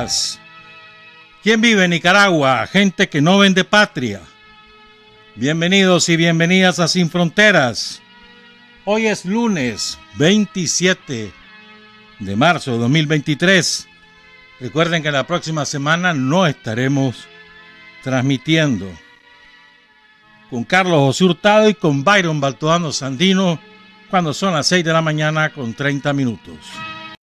días. ¿Quién vive en Nicaragua? Gente que no vende patria. Bienvenidos y bienvenidas a Sin Fronteras. Hoy es lunes 27 de marzo de 2023. Recuerden que la próxima semana no estaremos transmitiendo. Con Carlos José Hurtado y con Byron Baltodano Sandino cuando son las 6 de la mañana con 30 minutos.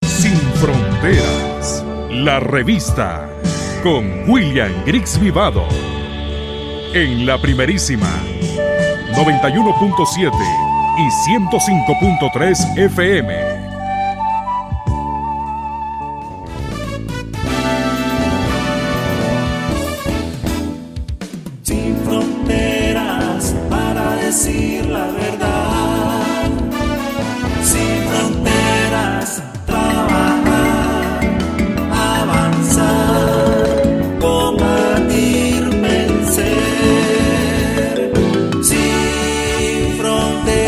Sin Fronteras, la revista con William Griggs Vivado. En la primerísima 91.7 y 105.3 FM. Sin fronteras para decir la verdad. Sin fronteras, trabajar, avanzar, combatir, vencer. Sin fronteras.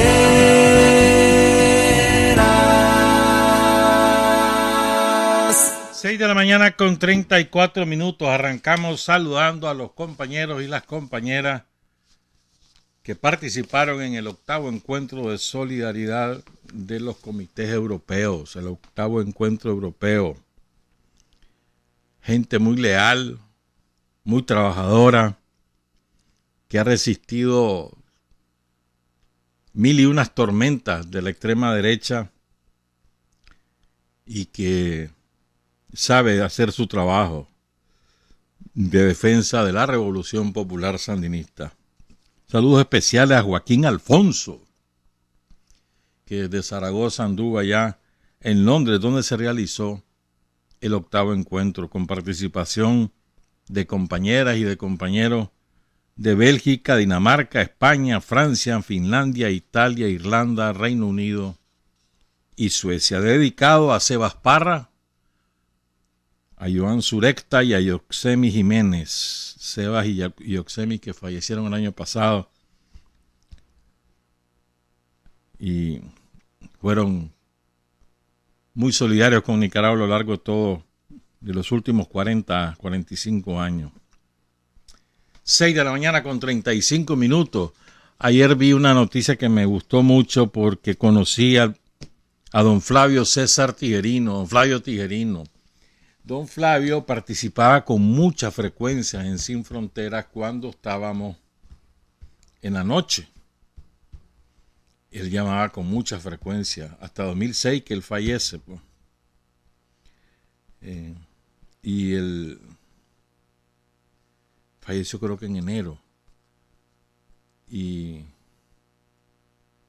6 de la mañana con 34 minutos. Arrancamos saludando a los compañeros y las compañeras que participaron en el octavo encuentro de solidaridad de los comités europeos, el octavo encuentro europeo. Gente muy leal, muy trabajadora, que ha resistido mil y unas tormentas de la extrema derecha y que sabe hacer su trabajo de defensa de la Revolución Popular Sandinista. Saludos especiales a Joaquín Alfonso, que desde Zaragoza anduvo allá en Londres, donde se realizó el octavo encuentro, con participación de compañeras y de compañeros de Bélgica, Dinamarca, España, Francia, Finlandia, Italia, Irlanda, Reino Unido y Suecia. Dedicado a Sebas Parra, a Joan Surecta y a Yoxemi Jiménez. Sebas y Yoxemi, que fallecieron el año pasado y fueron muy solidarios con Nicaragua a lo largo de los últimos 45 años. 6 de la mañana con 35 minutos. Ayer vi una noticia que me gustó mucho porque conocí a don Flavio César Tijerino, don Flavio Tijerino. Don Flavio participaba con mucha frecuencia en Sin Fronteras cuando estábamos en la noche. Él llamaba con mucha frecuencia, hasta 2006 que él fallece. Pues. Y él falleció creo que en enero. Y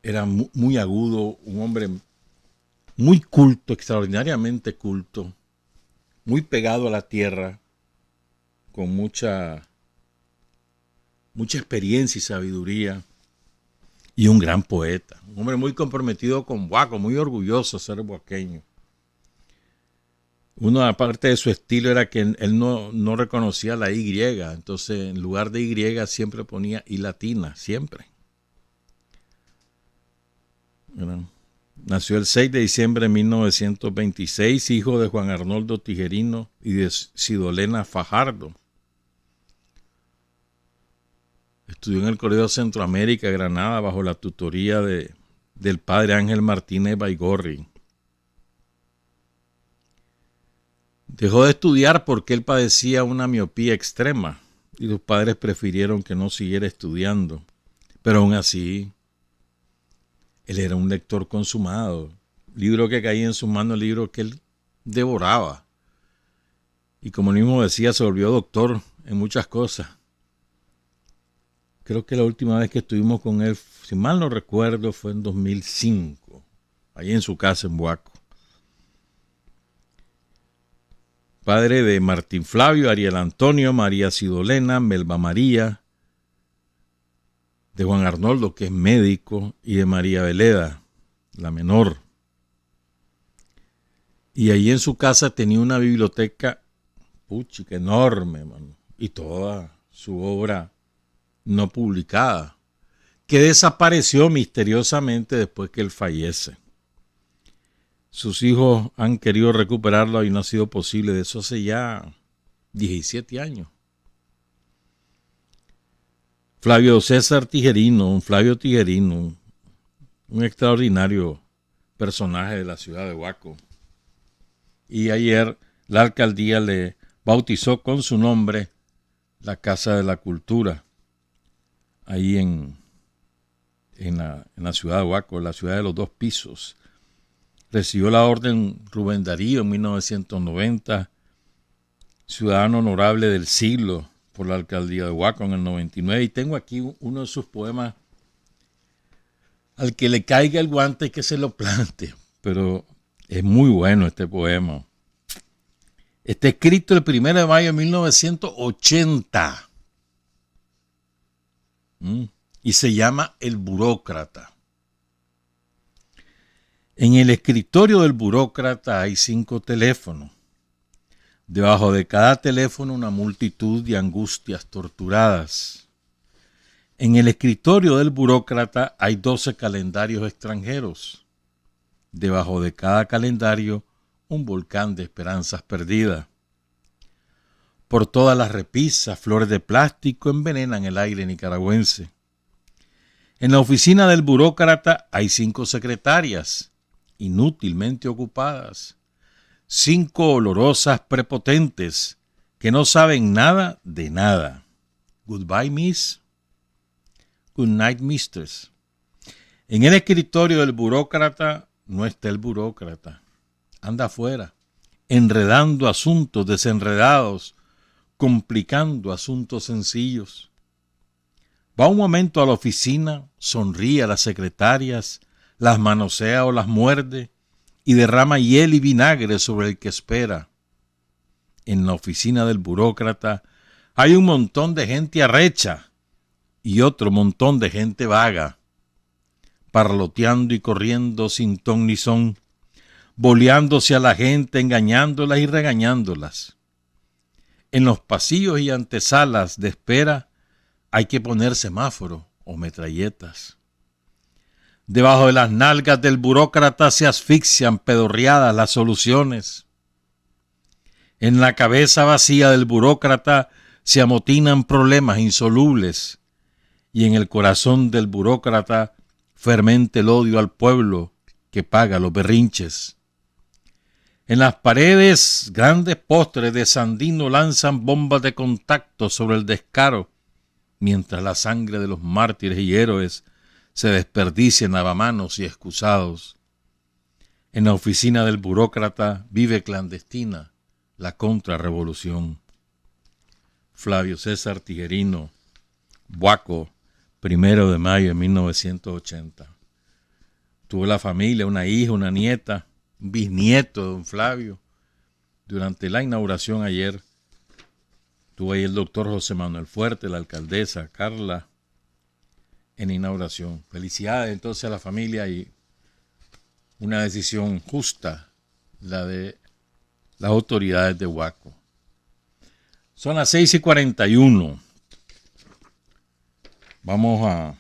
era muy agudo, un hombre muy culto, extraordinariamente culto. Muy pegado a la tierra, con mucha experiencia y sabiduría, y un gran poeta, un hombre muy comprometido con Guaco, muy orgulloso de ser boaqueño. Una parte de su estilo era que él no reconocía la Y, entonces en lugar de Y siempre ponía I latina, siempre. ¿Verdad? Nació el 6 de diciembre de 1926, hijo de Juan Arnoldo Tijerino y de Sidolena Fajardo. Estudió en el Colegio Centroamérica, Granada, bajo la tutoría del padre Ángel Martínez Baigorri. Dejó de estudiar porque él padecía una miopía extrema y sus padres prefirieron que no siguiera estudiando. Pero aún así, él era un lector consumado. Libro que caía en sus manos, libro que él devoraba. Y como él mismo decía, se volvió doctor en muchas cosas. Creo que la última vez que estuvimos con él, si mal no recuerdo, fue en 2005, ahí en su casa en Buaco. Padre de Martín Flavio, Ariel Antonio, María Sidolena, Melba María, de Juan Arnoldo, que es médico, y de María Veleda, la menor. Y allí en su casa tenía una biblioteca, puchica, enorme, mano, y toda su obra no publicada, que desapareció misteriosamente después que él fallece. sus hijos han querido recuperarlo y no ha sido posible. De eso hace ya 17 años. Flavio Tijerino, un extraordinario personaje de la ciudad de Huaco. Y ayer la alcaldía le bautizó con su nombre la Casa de la Cultura, ahí en la ciudad de Huaco, la ciudad de los 2 pisos. Recibió la orden Rubén Darío en 1990, ciudadano honorable del siglo por la alcaldía de Huaco en el 99. Y tengo aquí uno de sus poemas. Al que le caiga el guante que se lo plante, pero es muy bueno este poema. Está escrito el 1 de mayo de 1980 y se llama El Burócrata. En el escritorio del burócrata hay 5 teléfonos. Debajo de cada teléfono una multitud de angustias torturadas. En el escritorio del burócrata hay 12 calendarios extranjeros. Debajo de cada calendario un volcán de esperanzas perdidas. Por todas las repisas, flores de plástico envenenan el aire nicaragüense. En la oficina del burócrata hay 5 secretarias, inútilmente ocupadas. 5 olorosas prepotentes que no saben nada de nada. Goodbye, miss. Good night, misters. En el escritorio del burócrata no está el burócrata. Anda afuera, enredando asuntos desenredados, complicando asuntos sencillos. Va un momento a la oficina, sonríe a las secretarias, las manosea o las muerde y derrama hiel y vinagre sobre el que espera. En la oficina del burócrata hay un montón de gente arrecha y otro montón de gente vaga, parloteando y corriendo sin ton ni son, boleándose a la gente, engañándolas y regañándolas. En los pasillos y antesalas de espera hay que poner semáforos o metralletas. Debajo de las nalgas del burócrata se asfixian pedorreadas las soluciones. En la cabeza vacía del burócrata se amotinan problemas insolubles y en el corazón del burócrata fermenta el odio al pueblo que paga los berrinches. En las paredes grandes postres de Sandino lanzan bombas de contacto sobre el descaro, mientras la sangre de los mártires y héroes se desperdicia en lavamanos y excusados. En la oficina del burócrata vive clandestina la contrarrevolución. Flavio César Tijerino, Huaco, 1 de mayo de 1980. Tuvo la familia, una hija, una nieta, un bisnieto de don Flavio. Durante la inauguración ayer, tuvo ahí el doctor José Manuel Fuerte, la alcaldesa Carla, en inauguración. Felicidades entonces a la familia y una decisión justa, la de las autoridades de Huaco. Son las 6:41. Vamos a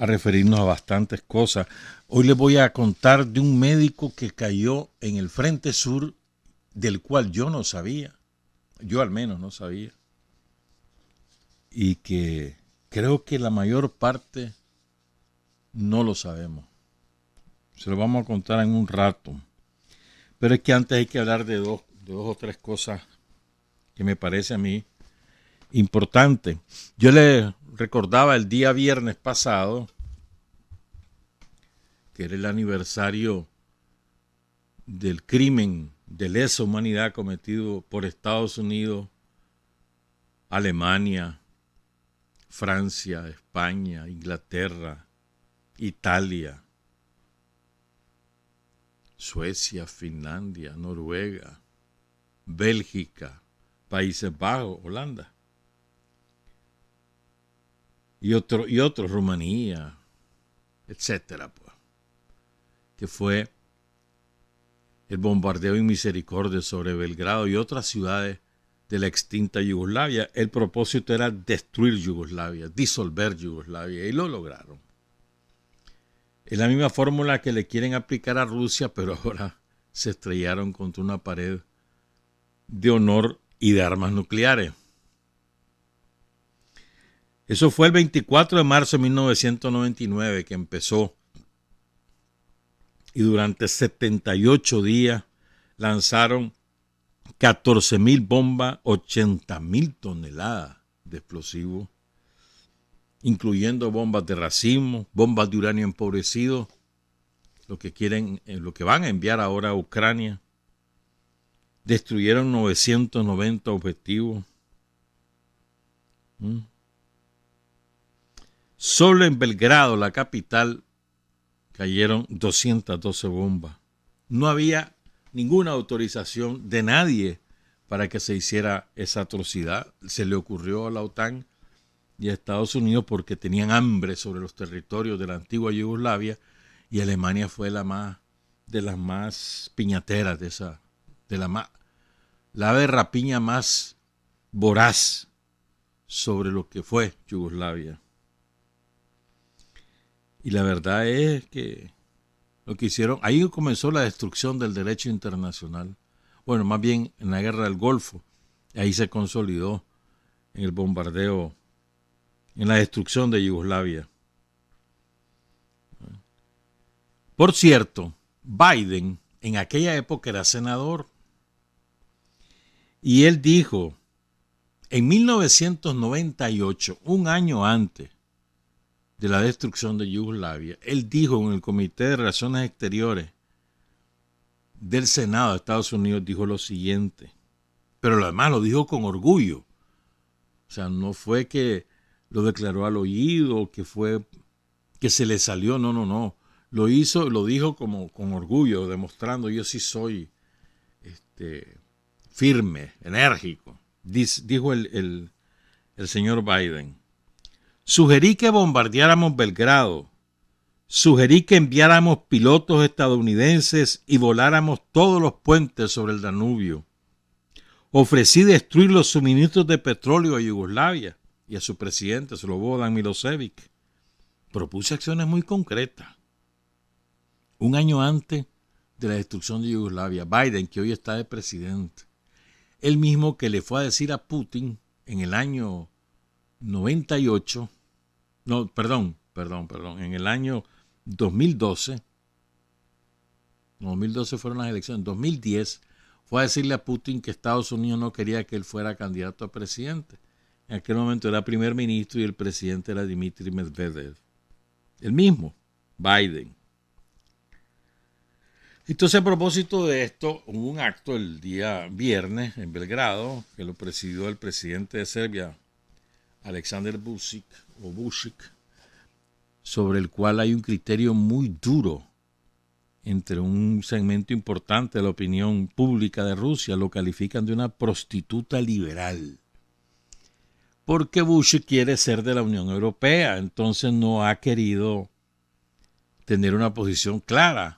referirnos a bastantes cosas. Hoy les voy a contar de un médico que cayó en el Frente Sur, del cual yo no sabía. Yo al menos no sabía. Y que creo que la mayor parte no lo sabemos. Se lo vamos a contar en un rato. Pero es que antes hay que hablar de dos o tres cosas que me parece a mí importante. Yo le recordaba el día viernes pasado, que era el aniversario del crimen de lesa humanidad cometido por Estados Unidos, Alemania, Francia, España, Inglaterra, Italia, Suecia, Finlandia, Noruega, Bélgica, Países Bajos, Holanda. Y otro, Rumanía, etcétera, pues, que fue el bombardeo inmisericordia sobre Belgrado y otras ciudades de la extinta Yugoslavia. El propósito era destruir Yugoslavia, disolver Yugoslavia, y lo lograron. Es la misma fórmula que le quieren aplicar a Rusia, pero ahora se estrellaron contra una pared de honor y de armas nucleares. Eso fue el 24 de marzo de 1999 que empezó. Y durante 78 días lanzaron 14.000 bombas, 80.000 toneladas de explosivos, incluyendo bombas de racimo, bombas de uranio empobrecido, lo que van a enviar ahora a Ucrania. Destruyeron 990 objetivos. Solo en Belgrado, la capital, cayeron 212 bombas. No había ninguna autorización de nadie para que se hiciera esa atrocidad. Se le ocurrió a la OTAN y a Estados Unidos porque tenían hambre sobre los territorios de la antigua Yugoslavia, y Alemania fue de las más piñateras la ave rapiña más voraz sobre lo que fue Yugoslavia. Y la verdad es que lo que hicieron, ahí comenzó la destrucción del derecho internacional. Bueno, más bien en la guerra del Golfo, ahí se consolidó en el bombardeo, en la destrucción de Yugoslavia. Por cierto, Biden en aquella época era senador, y él dijo, en 1998, un año antes de la destrucción de Yugoslavia, él dijo en el Comité de Relaciones Exteriores del Senado de Estados Unidos, dijo lo siguiente, pero además lo dijo con orgullo. O sea, no fue que lo declaró al oído, que fue que se le salió, no. Lo dijo como con orgullo, demostrando yo sí soy firme, enérgico. Dijo el señor Biden. Sugerí que bombardeáramos Belgrado. Sugerí que enviáramos pilotos estadounidenses y voláramos todos los puentes sobre el Danubio. Ofrecí destruir los suministros de petróleo a Yugoslavia y a su presidente, Slobodan Milosevic. Propuse acciones muy concretas. Un año antes de la destrucción de Yugoslavia, Biden, que hoy está de presidente, él mismo que le fue a decir a Putin en el año 98, en el año 2012, 2012 fueron las elecciones, en 2010 fue a decirle a Putin que Estados Unidos no quería que él fuera candidato a presidente. En aquel momento era primer ministro y el presidente era Dmitry Medvedev. El mismo, Biden. Entonces, a propósito de esto, hubo un acto el día viernes en Belgrado, que lo presidió el presidente de Serbia, Aleksandar Vučić, sobre el cual hay un criterio muy duro entre un segmento importante de la opinión pública de Rusia. Lo califican de una prostituta liberal, porque Vučić quiere ser de la Unión Europea, entonces no ha querido tener una posición clara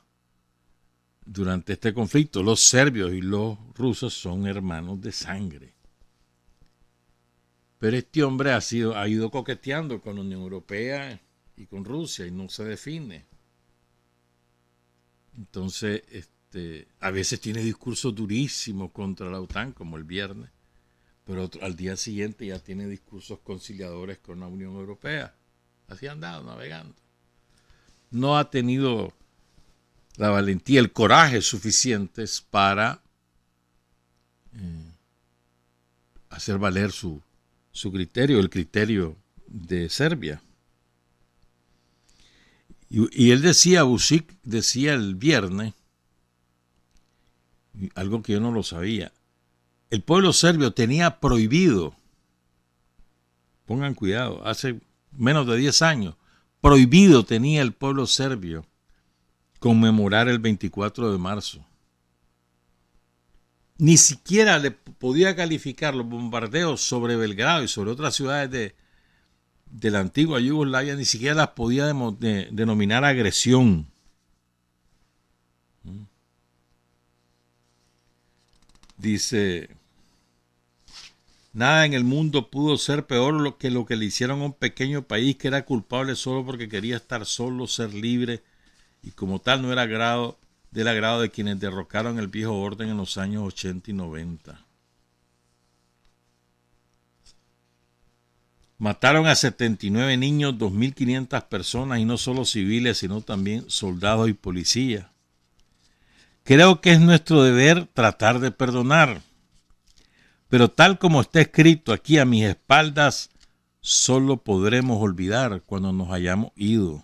durante este conflicto. Los serbios y los rusos son hermanos de sangre. Pero este hombre ha ido coqueteando con la Unión Europea y con Rusia y no se define. Entonces, a veces tiene discursos durísimos contra la OTAN, como el viernes, pero al día siguiente ya tiene discursos conciliadores con la Unión Europea. Así ha andado navegando. No ha tenido la valentía, el coraje suficientes para hacer valer su criterio, el criterio de Serbia. Y él decía, Vučić decía el viernes, algo que yo no lo sabía, el pueblo serbio tenía prohibido, pongan cuidado, hace menos de 10 años, prohibido tenía el pueblo serbio conmemorar el 24 de marzo. Ni siquiera le podía calificar los bombardeos sobre Belgrado y sobre otras ciudades de la antigua Yugoslavia, ni siquiera las podía denominar agresión. Dice, nada en el mundo pudo ser peor que lo que le hicieron a un pequeño país que era culpable solo porque quería estar solo, ser libre y como tal no era del agrado de quienes derrocaron el viejo orden en los años 80 y 90. Mataron a 79 niños, 2.500 personas, y no solo civiles, sino también soldados y policías. Creo que es nuestro deber tratar de perdonar, pero tal como está escrito aquí a mis espaldas, solo podremos olvidar cuando nos hayamos ido.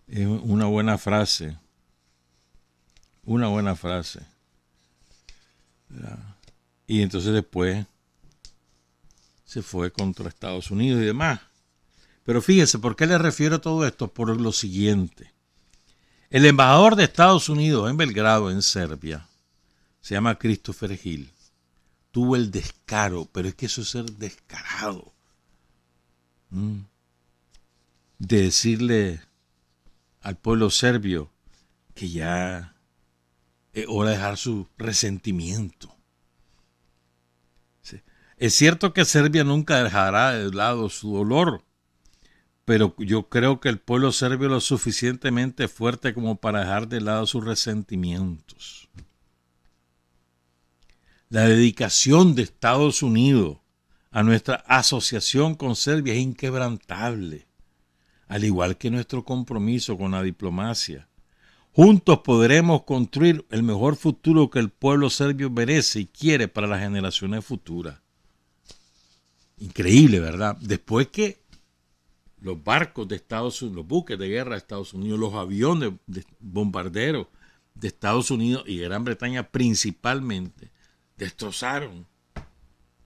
Es una buena frase. Una buena frase. Y entonces después se fue contra Estados Unidos y demás. Pero fíjese, ¿por qué le refiero a todo esto? Por lo siguiente. El embajador de Estados Unidos en Belgrado, en Serbia, se llama Christopher Hill, tuvo el descaro, pero es que eso es ser descarado, de decirle al pueblo serbio que ya es hora de dejar su resentimiento. Sí. Es cierto que Serbia nunca dejará de lado su dolor, pero yo creo que el pueblo serbio es lo suficientemente fuerte como para dejar de lado sus resentimientos. La dedicación de Estados Unidos a nuestra asociación con Serbia es inquebrantable, al igual que nuestro compromiso con la diplomacia. Juntos podremos construir el mejor futuro que el pueblo serbio merece y quiere para las generaciones futuras. Increíble, ¿verdad? Después que los barcos de Estados Unidos, los buques de guerra de Estados Unidos, los aviones de bombarderos de Estados Unidos y Gran Bretaña principalmente, destrozaron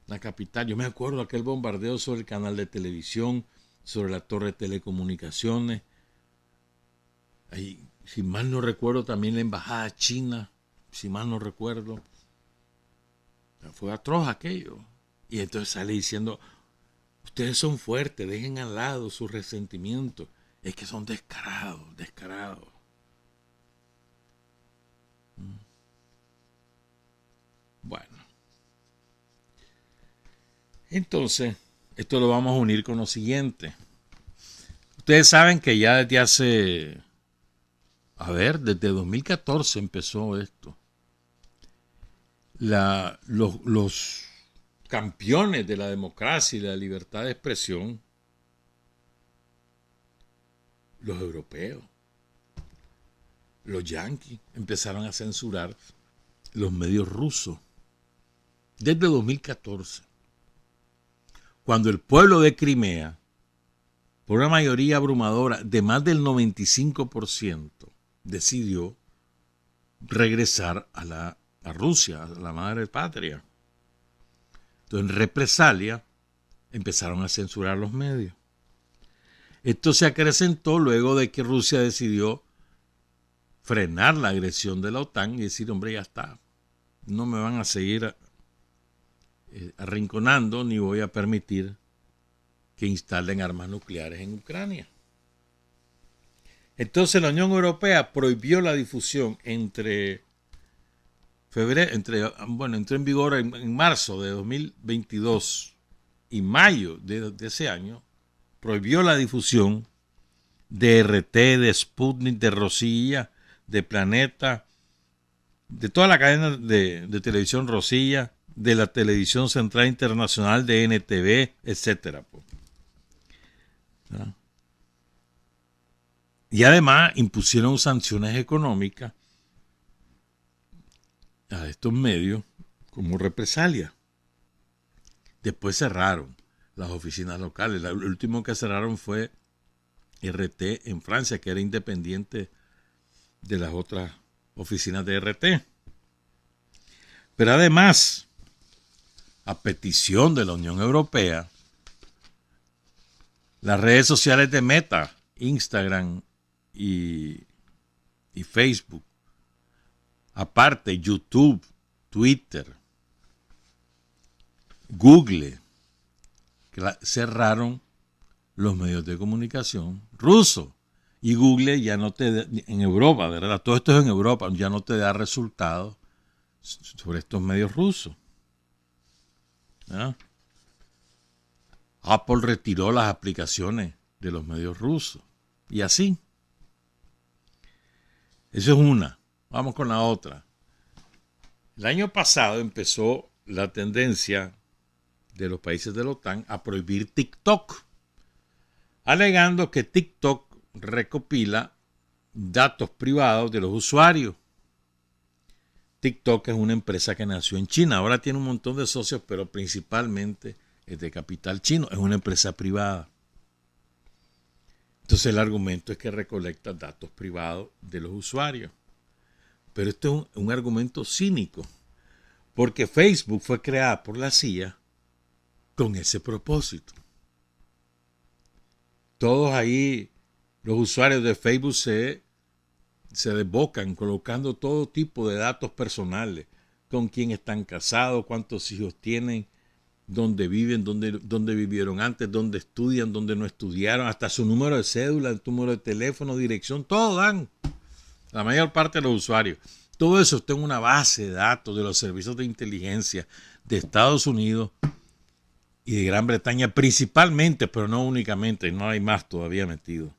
la capital. Yo me acuerdo de aquel bombardeo sobre el canal de televisión, sobre la torre de telecomunicaciones. Ahí, si mal no recuerdo, también la embajada china, si mal no recuerdo. Fue atroz aquello. Y entonces sale diciendo, ustedes son fuertes, dejen al lado sus resentimientos. Es que son descarados. Bueno. Entonces, esto lo vamos a unir con lo siguiente. Ustedes saben que ya desde desde 2014 empezó esto. Los campeones de la democracia y la libertad de expresión, los europeos, los yanquis, empezaron a censurar los medios rusos desde 2014, cuando el pueblo de Crimea, por una mayoría abrumadora de más del 95%, decidió regresar a Rusia, a la madre patria. Entonces, en represalia, empezaron a censurar los medios. Esto se acrecentó luego de que Rusia decidió frenar la agresión de la OTAN y decir, hombre, ya está, no me van a seguir arrinconando ni voy a permitir que instalen armas nucleares en Ucrania. Entonces la Unión Europea prohibió la difusión entró en vigor en marzo de 2022 y mayo de ese año, prohibió la difusión de RT, de Sputnik, de Rosilla, de Planeta, de toda la cadena de televisión Rosilla, de la televisión central internacional de NTV, etc. ¿Ah? Y además impusieron sanciones económicas a estos medios como represalia. Después cerraron las oficinas locales. El último que cerraron fue RT en Francia, que era independiente de las otras oficinas de RT. Pero además, a petición de la Unión Europea, las redes sociales de Meta, Instagram y Facebook, aparte YouTube, Twitter, Google, cerraron los medios de comunicación rusos. Y Google ya no en Europa, ¿verdad? Todo esto es en Europa, ya no te da resultados sobre estos medios rusos. ¿Ah? Apple retiró las aplicaciones de los medios rusos. Y así. Eso es una. Vamos con la otra. El año pasado empezó la tendencia de los países de la OTAN a prohibir TikTok, alegando que TikTok recopila datos privados de los usuarios. TikTok es una empresa que nació en China, ahora tiene un montón de socios, pero principalmente es de capital chino, es una empresa privada. Entonces el argumento es que recolecta datos privados de los usuarios. Pero esto es un argumento cínico, porque Facebook fue creada por la CIA con ese propósito. Todos ahí, los usuarios de Facebook se desbocan colocando todo tipo de datos personales, con quién están casados, cuántos hijos tienen, dónde viven, dónde vivieron antes, dónde estudian, dónde no estudiaron, hasta su número de cédula, el número de teléfono, dirección, todo dan. La mayor parte de los usuarios. Todo eso está en una base de datos de los servicios de inteligencia de Estados Unidos y de Gran Bretaña principalmente, pero no únicamente, no hay más todavía metido.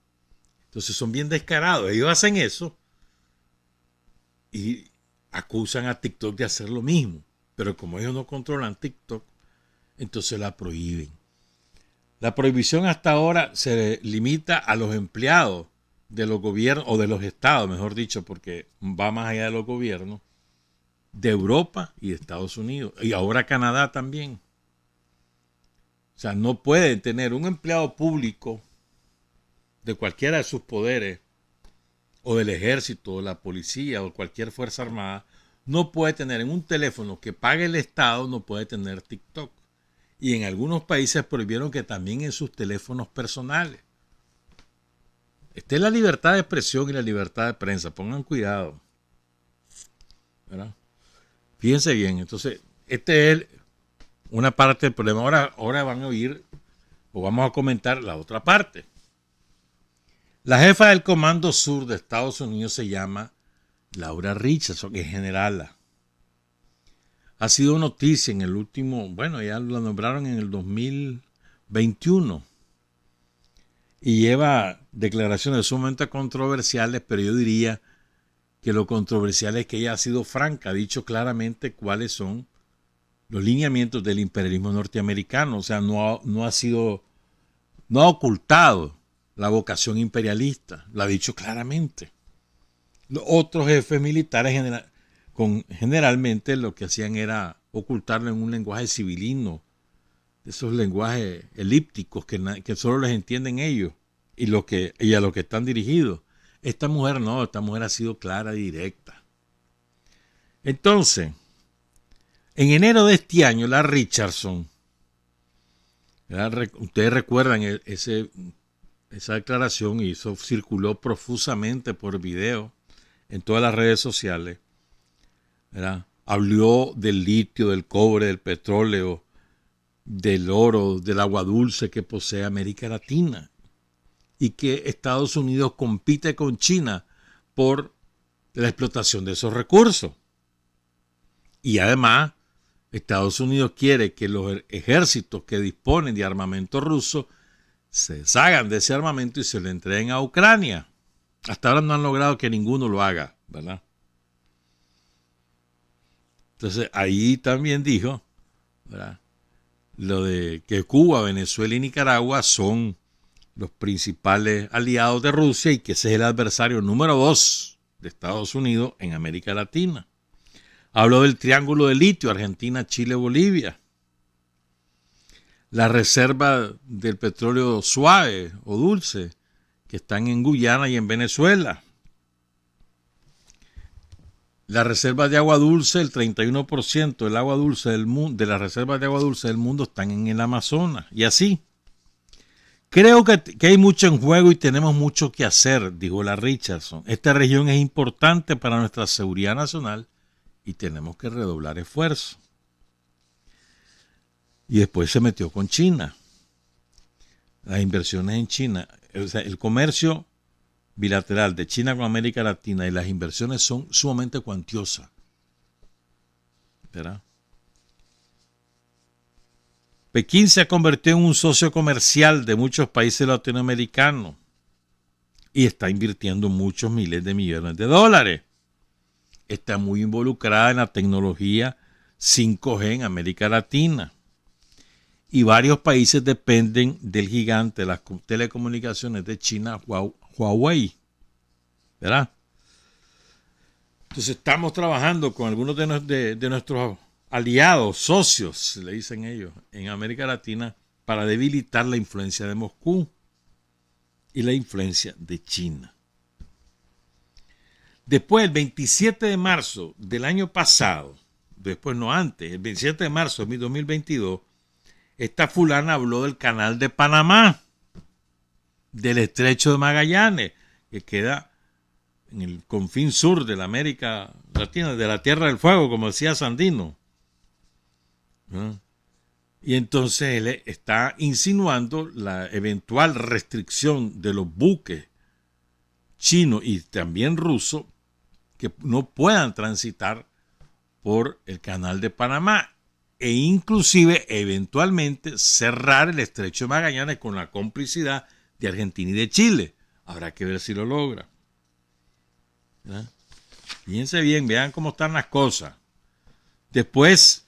Entonces son bien descarados. Ellos hacen eso y acusan a TikTok de hacer lo mismo. Pero como ellos no controlan TikTok, entonces la prohíben. La prohibición hasta ahora se limita a los empleados de los gobiernos, o de los estados, mejor dicho, porque va más allá de los gobiernos, de Europa y de Estados Unidos. Y ahora Canadá también. O sea, no puede tener un empleado público de cualquiera de sus poderes, o del ejército, o la policía, o cualquier fuerza armada, no puede tener en un teléfono que pague el Estado, no puede tener TikTok. Y en algunos países prohibieron que también en sus teléfonos personales. Esta es la libertad de expresión y la libertad de prensa. Pongan cuidado. ¿Verdad? Fíjense bien. Entonces, este es una parte del problema. Ahora van a oír, o vamos a comentar la otra parte. La jefa del Comando Sur de Estados Unidos se llama Laura Richardson, que es generala. Ha sido noticia en el último, bueno, ya la nombraron en el 2021. Y lleva declaraciones sumamente controversiales, pero yo diría que lo controversial es que ella ha sido franca, ha dicho claramente cuáles son los lineamientos del imperialismo norteamericano. O sea, no ha ocultado la vocación imperialista, lo ha dicho claramente. Los otros jefes militares generalmente lo que hacían era ocultarlo en un lenguaje civilino, esos lenguajes elípticos que solo les entienden ellos y a lo que están dirigidos. Esta mujer no, esta mujer ha sido clara y directa. Entonces, en enero de este año, la Richardson, ustedes recuerdan esa declaración, y eso circuló profusamente por video en todas las redes sociales, ¿verdad? Habló del litio, del cobre, del petróleo, del oro, del agua dulce que posee América Latina, y que Estados Unidos compite con China por la explotación de esos recursos. Y además, Estados Unidos quiere que los ejércitos que disponen de armamento ruso se deshagan de ese armamento y se lo entreguen a Ucrania. Hasta ahora no han logrado que ninguno lo haga, ¿verdad? Entonces ahí también dijo, ¿verdad?, lo de que Cuba, Venezuela y Nicaragua son los principales aliados de Rusia y que ese es el adversario número 2 de Estados Unidos en América Latina. Habló del triángulo de litio, Argentina, Chile, Bolivia. La reserva del petróleo suave o dulce que están en Guyana y en Venezuela. La reserva de agua dulce, el 31% del agua dulce del mundo, de las reservas de agua dulce del mundo están en el Amazonas. Y así. Creo que hay mucho en juego y tenemos mucho que hacer, dijo la Richardson. Esta región es importante para nuestra seguridad nacional y tenemos que redoblar esfuerzos. Y después se metió con China. Las inversiones en China, o sea, el comercio bilateral de China con América Latina y las inversiones son sumamente cuantiosas, ¿verdad? Pekín se ha convertido en un socio comercial de muchos países latinoamericanos. y está invirtiendo muchos miles de millones de dólares. Está muy involucrada en la tecnología 5G en América Latina. Y varios países dependen del gigante de las telecomunicaciones de China, Huawei. ¿Verdad? Entonces estamos trabajando con algunos de nuestros aliados, socios, le dicen ellos, en América Latina para debilitar la influencia de Moscú y la influencia de China. Después, el 27 de marzo del año pasado, después no antes, el 27 de marzo de 2022, esta fulana habló del canal de Panamá, del estrecho de Magallanes, que queda en el confín sur de la América Latina, de la Tierra del Fuego, como decía Sandino. ¿No? Y entonces él está insinuando la eventual restricción de los buques chinos y también rusos que no puedan transitar por el canal de Panamá e inclusive eventualmente cerrar el estrecho de Magallanes con la complicidad de Argentina y de Chile. Habrá que ver si lo logra. ¿Verdad? Fíjense bien, vean cómo están las cosas. Después,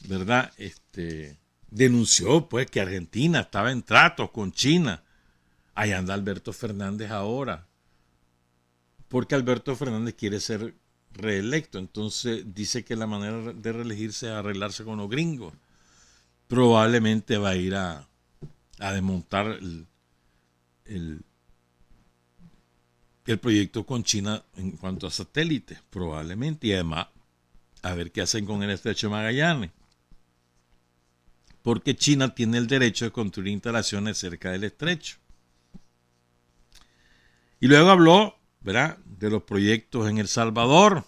¿verdad? Denunció pues que Argentina estaba en tratos con China. Ahí anda Alberto Fernández ahora. Porque Alberto Fernández quiere ser reelecto. Entonces dice que la manera de reelegirse es arreglarse con los gringos. Probablemente va a ir a desmontar el proyecto con China en cuanto a satélites, probablemente. Y además, a ver qué hacen con el estrecho de Magallanes. Porque China tiene el derecho de construir instalaciones cerca del estrecho. Y luego habló, ¿verdad?, de los proyectos en El Salvador.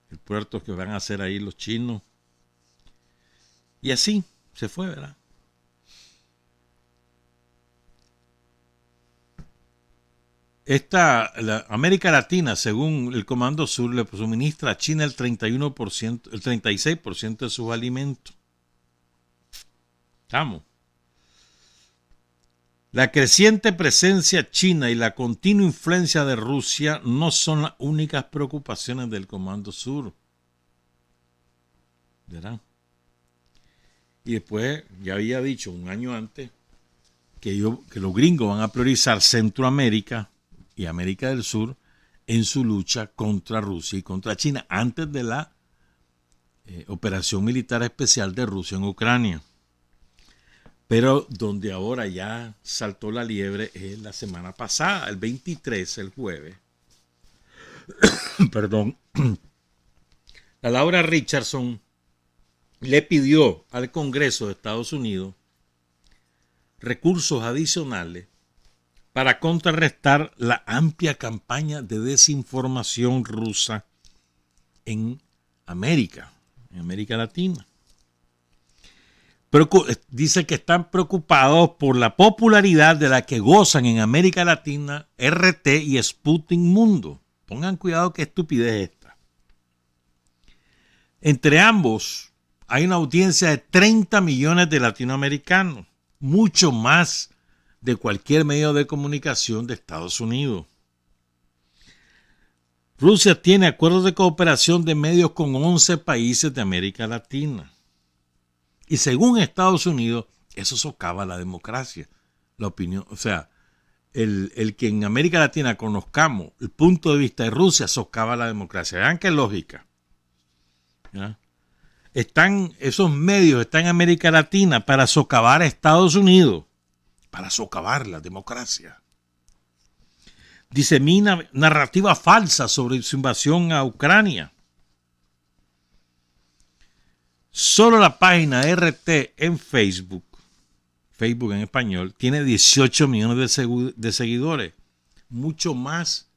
El puerto que van a hacer ahí los chinos. Y así se fue, ¿verdad? La América Latina, según el Comando Sur, le suministra a China el 31%, el 36% de sus alimentos. Vamos. La creciente presencia china y la continua influencia de Rusia no son las únicas preocupaciones del Comando Sur. ¿Verdad? Y después, ya había dicho un año antes, que los gringos van a priorizar Centroamérica y América del Sur en su lucha contra Rusia y contra China antes de la operación militar especial de Rusia en Ucrania. Pero donde ahora ya saltó la liebre es la semana pasada, el 23, el jueves. Perdón. La Laura Richardson le pidió al Congreso de Estados Unidos recursos adicionales para contrarrestar la amplia campaña de desinformación rusa en América Latina. Dice que están preocupados por la popularidad de la que gozan en América Latina RT y Sputnik Mundo. Pongan cuidado, qué estupidez es esta. Entre ambos hay una audiencia de 30 millones de latinoamericanos, mucho más de cualquier medio de comunicación de Estados Unidos. Rusia tiene acuerdos de cooperación de medios con 11 países de América Latina. Y según Estados Unidos, eso socava la democracia, la opinión. O sea, el que en América Latina conozcamos el punto de vista de Rusia socava la democracia. Vean qué lógica. ¿Ya? Esos medios están en América Latina para socavar a Estados Unidos, para socavar la democracia. Disemina narrativa falsa sobre su invasión a Ucrania. Solo la página RT en Facebook en español, tiene 18 millones de seguidores. Mucho más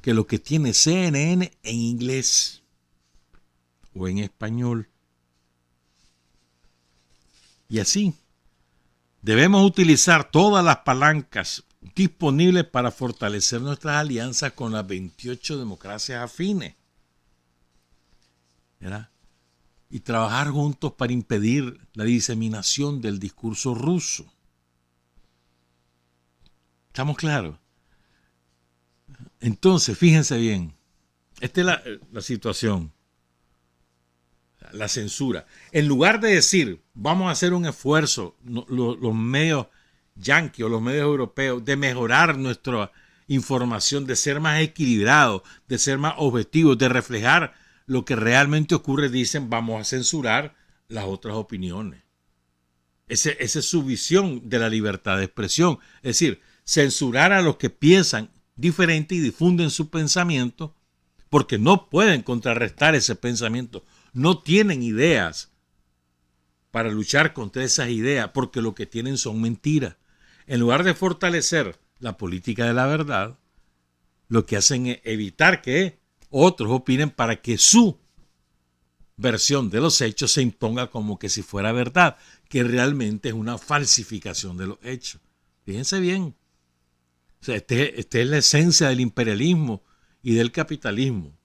que lo que tiene CNN en inglés o en español. Y así, debemos utilizar todas las palancas disponibles para fortalecer nuestras alianzas con las 28 democracias afines. ¿Verdad? Y trabajar juntos para impedir la diseminación del discurso ruso. ¿Estamos claros? Entonces, fíjense bien, esta es la situación, la censura. En lugar de decir, vamos a hacer un esfuerzo, los medios yanquis o los medios europeos, de mejorar nuestra información, de ser más equilibrados, de ser más objetivos, de reflejar lo que realmente ocurre, dicen, vamos a censurar las otras opiniones. Esa es su visión de la libertad de expresión. Es decir, censurar a los que piensan diferente y difunden su pensamiento porque no pueden contrarrestar ese pensamiento. No tienen ideas para luchar contra esas ideas porque lo que tienen son mentiras. En lugar de fortalecer la política de la verdad, lo que hacen es evitar que otros opinen para que su versión de los hechos se imponga como que si fuera verdad, que realmente es una falsificación de los hechos. Fíjense bien. O sea, esta es la esencia del imperialismo y del capitalismo.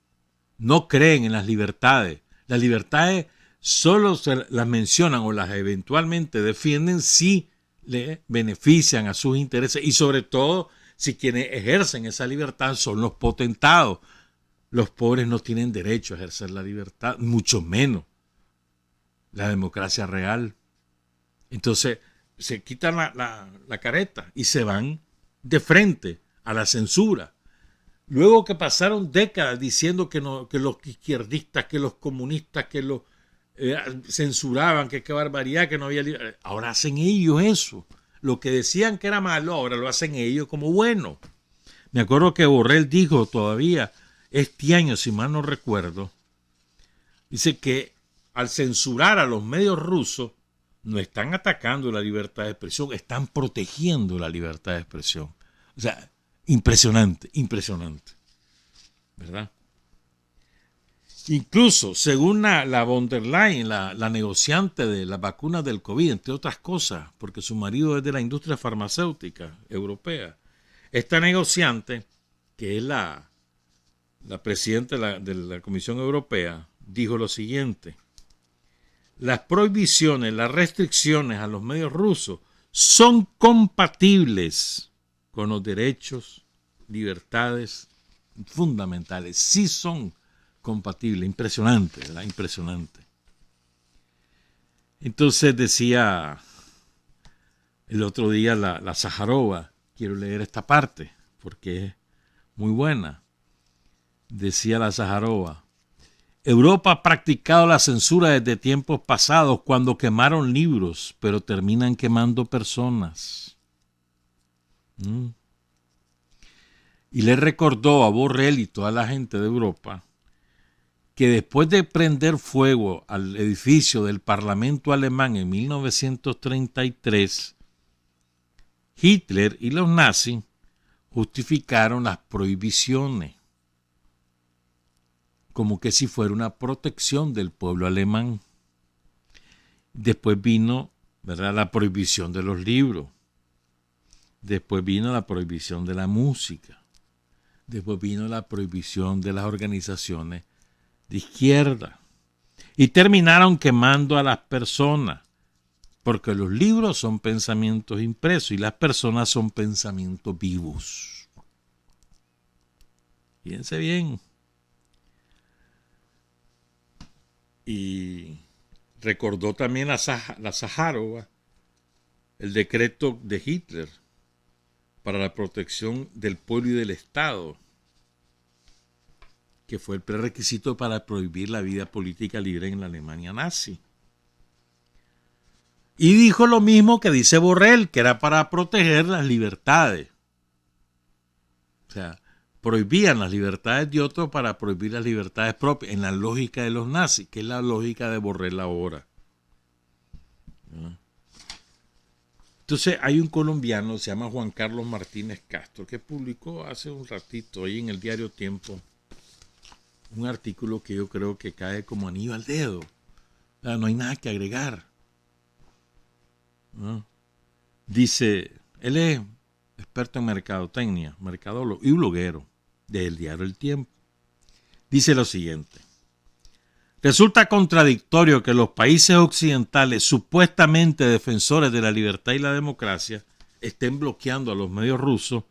No creen en las libertades. Las libertades solo se las mencionan o las eventualmente defienden si le benefician a sus intereses y sobre todo si quienes ejercen esa libertad son los potentados. Los pobres no tienen derecho a ejercer la libertad, mucho menos la democracia real. Entonces se quitan la careta y se van de frente a la censura. Luego que pasaron décadas diciendo que los izquierdistas, que los comunistas, que los censuraban, que qué barbaridad, que no había libertad. Ahora hacen ellos eso. Lo que decían que era malo, ahora lo hacen ellos como bueno. Me acuerdo que Borrell dijo todavía este año, si mal no recuerdo, dice que al censurar a los medios rusos no están atacando la libertad de expresión, están protegiendo la libertad de expresión. O sea, impresionante, impresionante, ¿verdad? Incluso, según la von der Leyen, la negociante de las vacunas del COVID, entre otras cosas, porque su marido es de la industria farmacéutica europea, esta negociante, que es la presidenta de la Comisión Europea, dijo lo siguiente: las prohibiciones, las restricciones a los medios rusos son compatibles con los derechos, libertades fundamentales. Sí son compatibles. Impresionante, ¿verdad? Impresionante. Entonces decía el otro día la Sájarova, quiero leer esta parte porque es muy buena. Decía la Sájarova: Europa ha practicado la censura desde tiempos pasados cuando quemaron libros, pero terminan quemando personas. Y le recordó a Borrell y toda la gente de Europa que después de prender fuego al edificio del Parlamento alemán en 1933, Hitler y los nazis justificaron las prohibiciones como que si fuera una protección del pueblo alemán. Después vino, ¿verdad?, la prohibición de los libros. Después vino la prohibición de la música. Después vino la prohibición de las organizaciones de izquierda. Y terminaron quemando a las personas, porque los libros son pensamientos impresos y las personas son pensamientos vivos. Fíjense bien. Y recordó también la Sájarova el decreto de Hitler para la protección del pueblo y del Estado, que fue el prerequisito para prohibir la vida política libre en la Alemania nazi. Y dijo lo mismo que dice Borrell, que era para proteger las libertades. O sea, prohibían las libertades de otros para prohibir las libertades propias, en la lógica de los nazis, que es la lógica de Borrell ahora. Entonces hay un colombiano, se llama Juan Carlos Martínez Castro, que publicó hace un ratito ahí en el diario Tiempo un artículo que yo creo que cae como anillo al dedo. O sea, no hay nada que agregar. ¿No? Dice, él es experto en mercadotecnia, mercadólogo y bloguero del diario El Tiempo. Dice lo siguiente: resulta contradictorio que los países occidentales, supuestamente defensores de la libertad y la democracia, estén bloqueando a los medios rusos,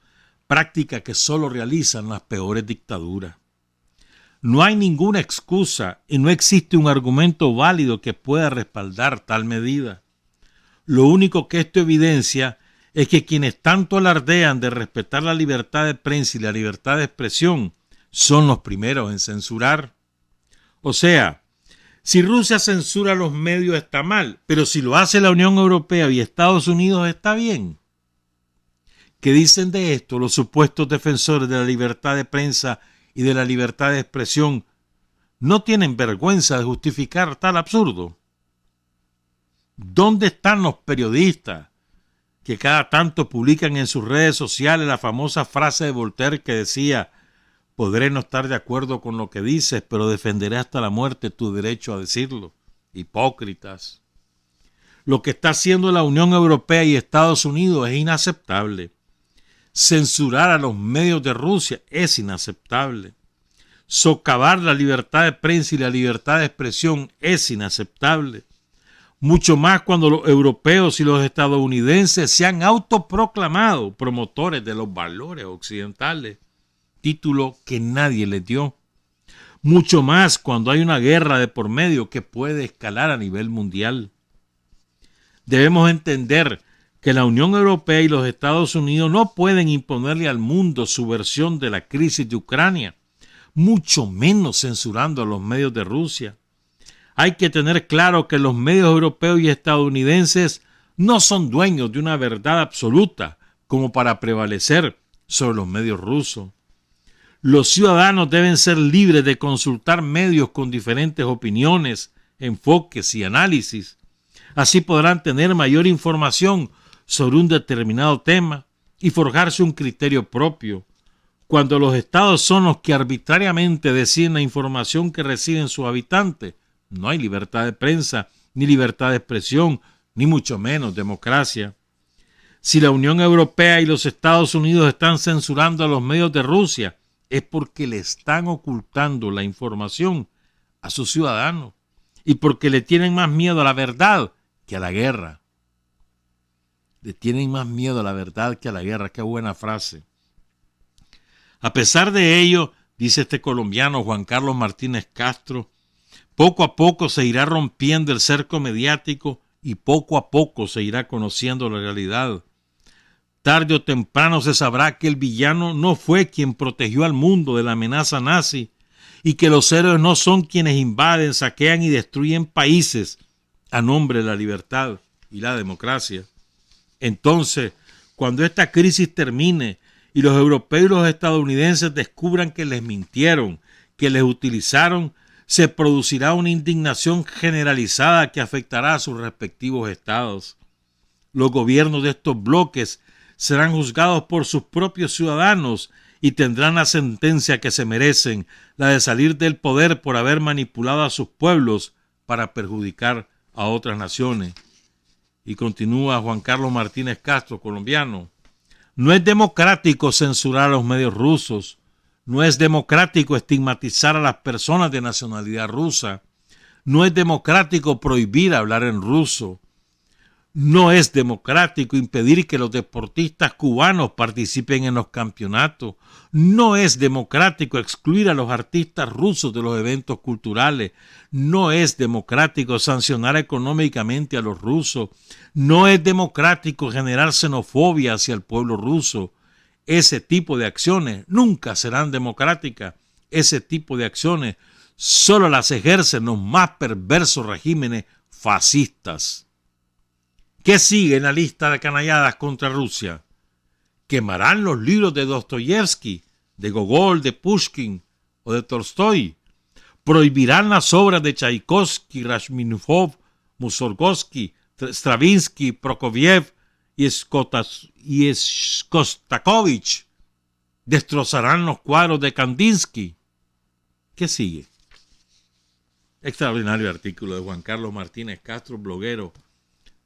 práctica que solo realizan las peores dictaduras. No hay ninguna excusa y no existe un argumento válido que pueda respaldar tal medida. Lo único que esto evidencia es que quienes tanto alardean de respetar la libertad de prensa y la libertad de expresión son los primeros en censurar. O sea, si Rusia censura los medios está mal, pero si lo hace la Unión Europea y Estados Unidos está bien. ¿Qué dicen de esto los supuestos defensores de la libertad de prensa y de la libertad de expresión? ¿No tienen vergüenza de justificar tal absurdo? ¿Dónde están los periodistas que cada tanto publican en sus redes sociales la famosa frase de Voltaire que decía: podré no estar de acuerdo con lo que dices, pero defenderé hasta la muerte tu derecho a decirlo? Hipócritas. Lo que está haciendo la Unión Europea y Estados Unidos es inaceptable. Censurar a los medios de Rusia es inaceptable. Socavar la libertad de prensa y la libertad de expresión es inaceptable. Mucho más cuando los europeos y los estadounidenses se han autoproclamado promotores de los valores occidentales, título que nadie les dio. Mucho más cuando hay una guerra de por medio que puede escalar a nivel mundial. Debemos entender que la Unión Europea y los Estados Unidos no pueden imponerle al mundo su versión de la crisis de Ucrania, mucho menos censurando a los medios de Rusia. Hay que tener claro que los medios europeos y estadounidenses no son dueños de una verdad absoluta como para prevalecer sobre los medios rusos. Los ciudadanos deben ser libres de consultar medios con diferentes opiniones, enfoques y análisis. Así podrán tener mayor información sobre un determinado tema y forjarse un criterio propio. Cuando los estados son los que arbitrariamente deciden la información que reciben sus habitantes, no hay libertad de prensa, ni libertad de expresión, ni mucho menos democracia. Si la Unión Europea y los Estados Unidos están censurando a los medios de Rusia, es porque le están ocultando la información a sus ciudadanos y porque le tienen más miedo a la verdad que a la guerra. Le tienen más miedo a la verdad que a la guerra. Qué buena frase. A pesar de ello, dice este colombiano Juan Carlos Martínez Castro, poco a poco se irá rompiendo el cerco mediático y poco a poco se irá conociendo la realidad. Tarde o temprano se sabrá que el villano no fue quien protegió al mundo de la amenaza nazi y que los héroes no son quienes invaden, saquean y destruyen países a nombre de la libertad y la democracia. Entonces, cuando esta crisis termine y los europeos y los estadounidenses descubran que les mintieron, que les utilizaron, se producirá una indignación generalizada que afectará a sus respectivos estados. Los gobiernos de estos bloques serán juzgados por sus propios ciudadanos y tendrán la sentencia que se merecen, la de salir del poder por haber manipulado a sus pueblos para perjudicar a otras naciones. Y continúa Juan Carlos Martínez Castro, colombiano. No es democrático censurar a los medios rusos. No es democrático estigmatizar a las personas de nacionalidad rusa. No es democrático prohibir hablar en ruso. No es democrático impedir que los deportistas cubanos participen en los campeonatos. No es democrático excluir a los artistas rusos de los eventos culturales. No es democrático sancionar económicamente a los rusos. No es democrático generar xenofobia hacia el pueblo ruso. Ese tipo de acciones nunca serán democráticas. Ese tipo de acciones solo las ejercen los más perversos regímenes fascistas. ¿Qué sigue en la lista de canalladas contra Rusia? ¿Quemarán los libros de Dostoyevsky, de Gogol, de Pushkin o de Tolstoy? ¿Prohibirán las obras de Tchaikovsky, Rachmaninoff, Mussorgsky, Stravinsky, Prokofiev y Shostakovich? ¿Destrozarán los cuadros de Kandinsky? ¿Qué sigue? Extraordinario artículo de Juan Carlos Martínez Castro, bloguero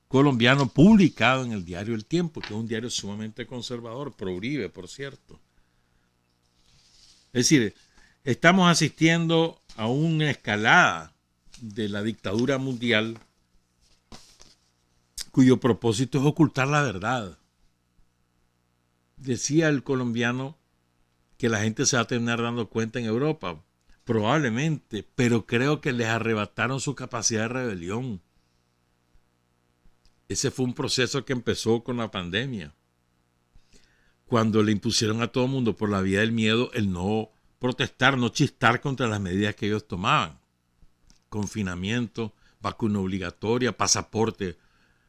colombiano, publicado en el diario El Tiempo, que es un diario sumamente conservador, pro Uribe, por cierto. Es decir, estamos asistiendo a una escalada de la dictadura mundial cuyo propósito es ocultar la verdad. Decía el colombiano que la gente se va a terminar dando cuenta en Europa. Probablemente, pero creo que les arrebataron su capacidad de rebelión. Ese fue un proceso que empezó con la pandemia, cuando le impusieron a todo el mundo por la vía del miedo el no protestar, no chistar contra las medidas que ellos tomaban. Confinamiento, vacuna obligatoria, pasaporte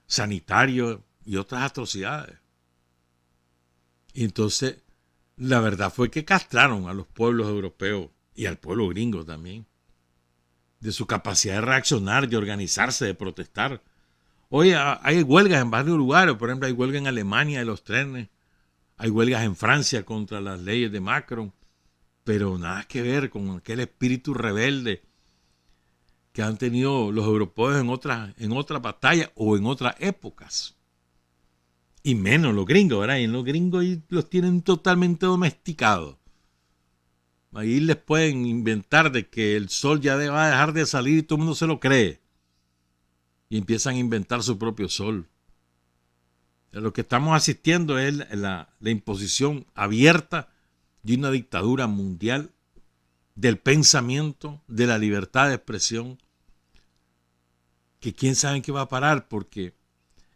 sanitario y otras atrocidades. Y entonces, la verdad fue que castraron a los pueblos europeos y al pueblo gringo también, de su capacidad de reaccionar, de organizarse, de protestar. Hoy hay huelgas en varios lugares, por ejemplo, hay huelga en Alemania de los trenes, hay huelgas en Francia contra las leyes de Macron, pero nada que ver con aquel espíritu rebelde que han tenido los europeos en otras batallas o en otras épocas. Y menos los gringos, ¿verdad? Y los gringos los tienen totalmente domesticados. Ahí les pueden inventar de que el sol ya va a dejar de salir y todo el mundo se lo cree. Y empiezan a inventar su propio sol. Lo que estamos asistiendo es la imposición abierta de una dictadura mundial del pensamiento, de la libertad de expresión, que quién sabe en qué va a parar, porque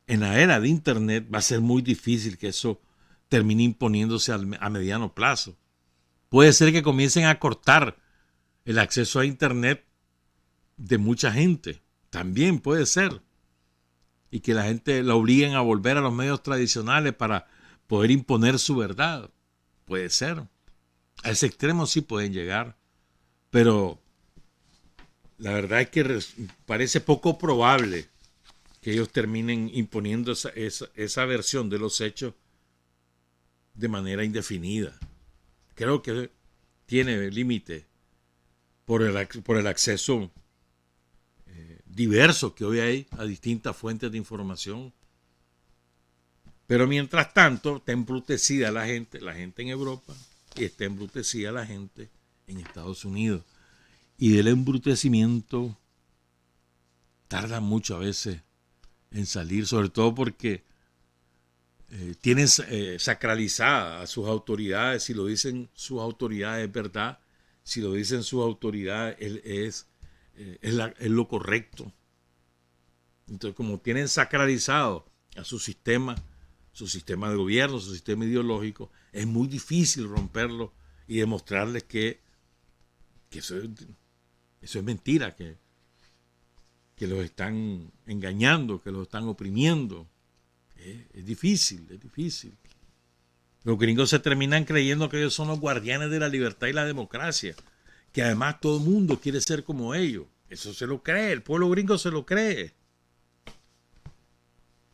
en la era de Internet va a ser muy difícil que eso termine imponiéndose a mediano plazo. Puede ser que comiencen a cortar el acceso a Internet de mucha gente. También puede ser. Y que la gente la obliguen a volver a los medios tradicionales para poder imponer su verdad. Puede ser. A ese extremo sí pueden llegar. Pero la verdad es que parece poco probable que ellos terminen imponiendo esa versión de los hechos de manera indefinida. Creo que tiene límite por el acceso diverso que hoy hay a distintas fuentes de información. Pero mientras tanto, está embrutecida la gente en Europa, y está embrutecida la gente en Estados Unidos. Y del embrutecimiento tarda mucho a veces en salir, sobre todo porque tienen sacralizada a sus autoridades. Si lo dicen sus autoridades es verdad, si lo dicen sus autoridades es lo correcto. Entonces, como tienen sacralizado a su sistema de gobierno, su sistema ideológico, es muy difícil romperlo y demostrarles que eso es mentira, que los están engañando, que los están oprimiendo. Es difícil. Los gringos se terminan creyendo que ellos son los guardianes de la libertad y la democracia, que además todo el mundo quiere ser como ellos. Eso se lo cree, el pueblo gringo se lo cree.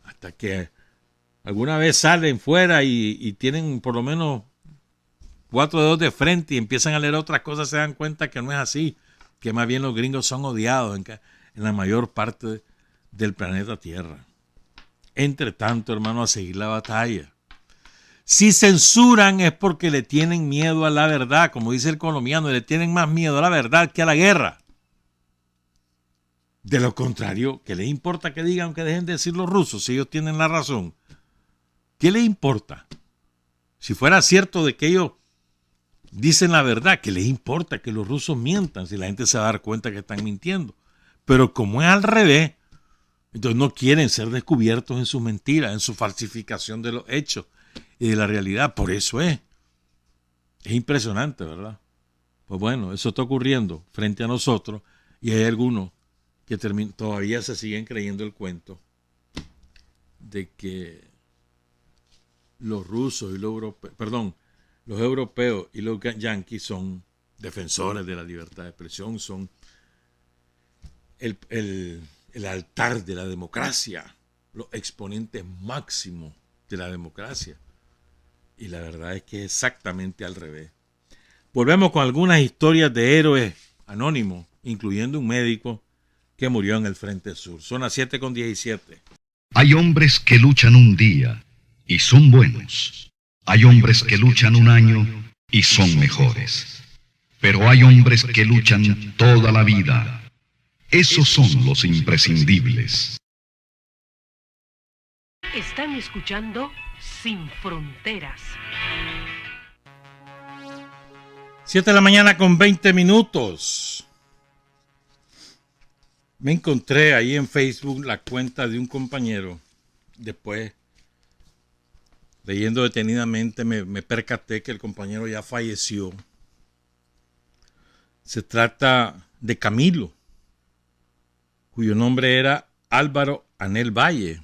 Hasta que alguna vez salen fuera y tienen por lo menos 4 dedos de frente y empiezan a leer otras cosas, se dan cuenta que no es así, que más bien los gringos son odiados en la mayor parte del planeta Tierra. Entre tanto, hermano, a seguir la batalla. Si censuran es porque le tienen miedo a la verdad, como dice el colombiano, le tienen más miedo a la verdad que a la guerra. De lo contrario, ¿qué les importa que digan que dejen de decir los rusos si ellos tienen la razón? ¿Qué les importa? Si fuera cierto de que ellos dicen la verdad, ¿qué les importa que los rusos mientan si la gente se va a dar cuenta que están mintiendo? Pero como es al revés, entonces no quieren ser descubiertos en sus mentiras, en su falsificación de los hechos y de la realidad. Por eso es impresionante, ¿verdad? Pues bueno, eso está ocurriendo frente a nosotros y hay algunos que todavía se siguen creyendo el cuento de que los rusos y los europeos y los yanquis son defensores de la libertad de expresión, son el altar de la democracia, los exponentes máximos de la democracia. Y la verdad es que es exactamente al revés. Volvemos con algunas historias de héroes anónimos, incluyendo un médico que murió en el Frente Sur. Son las 7:17. Hay hombres que luchan un día y son buenos. Hay hombres que luchan un año y son mejores. Pero hay hombres que luchan toda la vida. Esos son los imprescindibles. Están escuchando sin fronteras. 7 de la mañana con 20 minutos. Me encontré ahí en Facebook la cuenta de un compañero. Después, leyendo detenidamente, me percaté que el compañero ya falleció. Se trata de Camilo, cuyo nombre era Álvaro Anel Valle.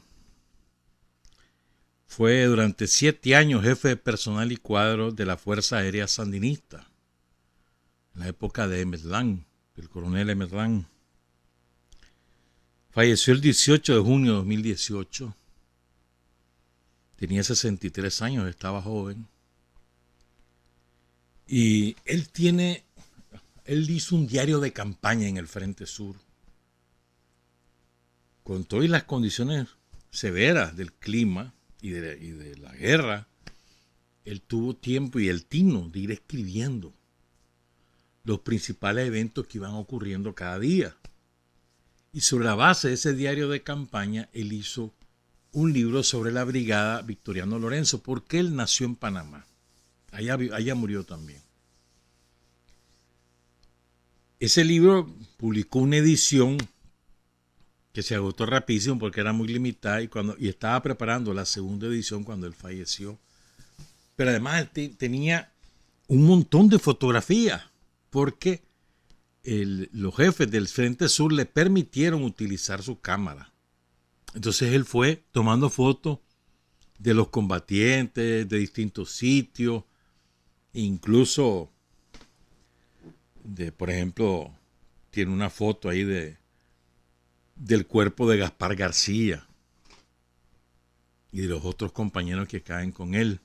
Fue durante 7 años jefe de personal y cuadro de la Fuerza Aérea Sandinista, en la época de Emetlán, el coronel Emetlán. Falleció el 18 de junio de 2018. Tenía 63 años, estaba joven. Y él hizo un diario de campaña en el Frente Sur. Con todas las condiciones severas del clima y de la guerra, él tuvo tiempo y el tino de ir escribiendo los principales eventos que iban ocurriendo cada día. Y sobre la base de ese diario de campaña, él hizo un libro sobre la brigada Victoriano Lorenzo, porque él nació en Panamá. Allá murió también. Ese libro publicó una edición que se agotó rapidísimo porque era muy limitada y estaba preparando la segunda edición cuando él falleció. Pero además tenía un montón de fotografías porque los jefes del Frente Sur le permitieron utilizar su cámara. Entonces él fue tomando fotos de los combatientes, de distintos sitios, incluso por ejemplo, tiene una foto ahí del cuerpo de Gaspar García y de los otros compañeros que caen con él.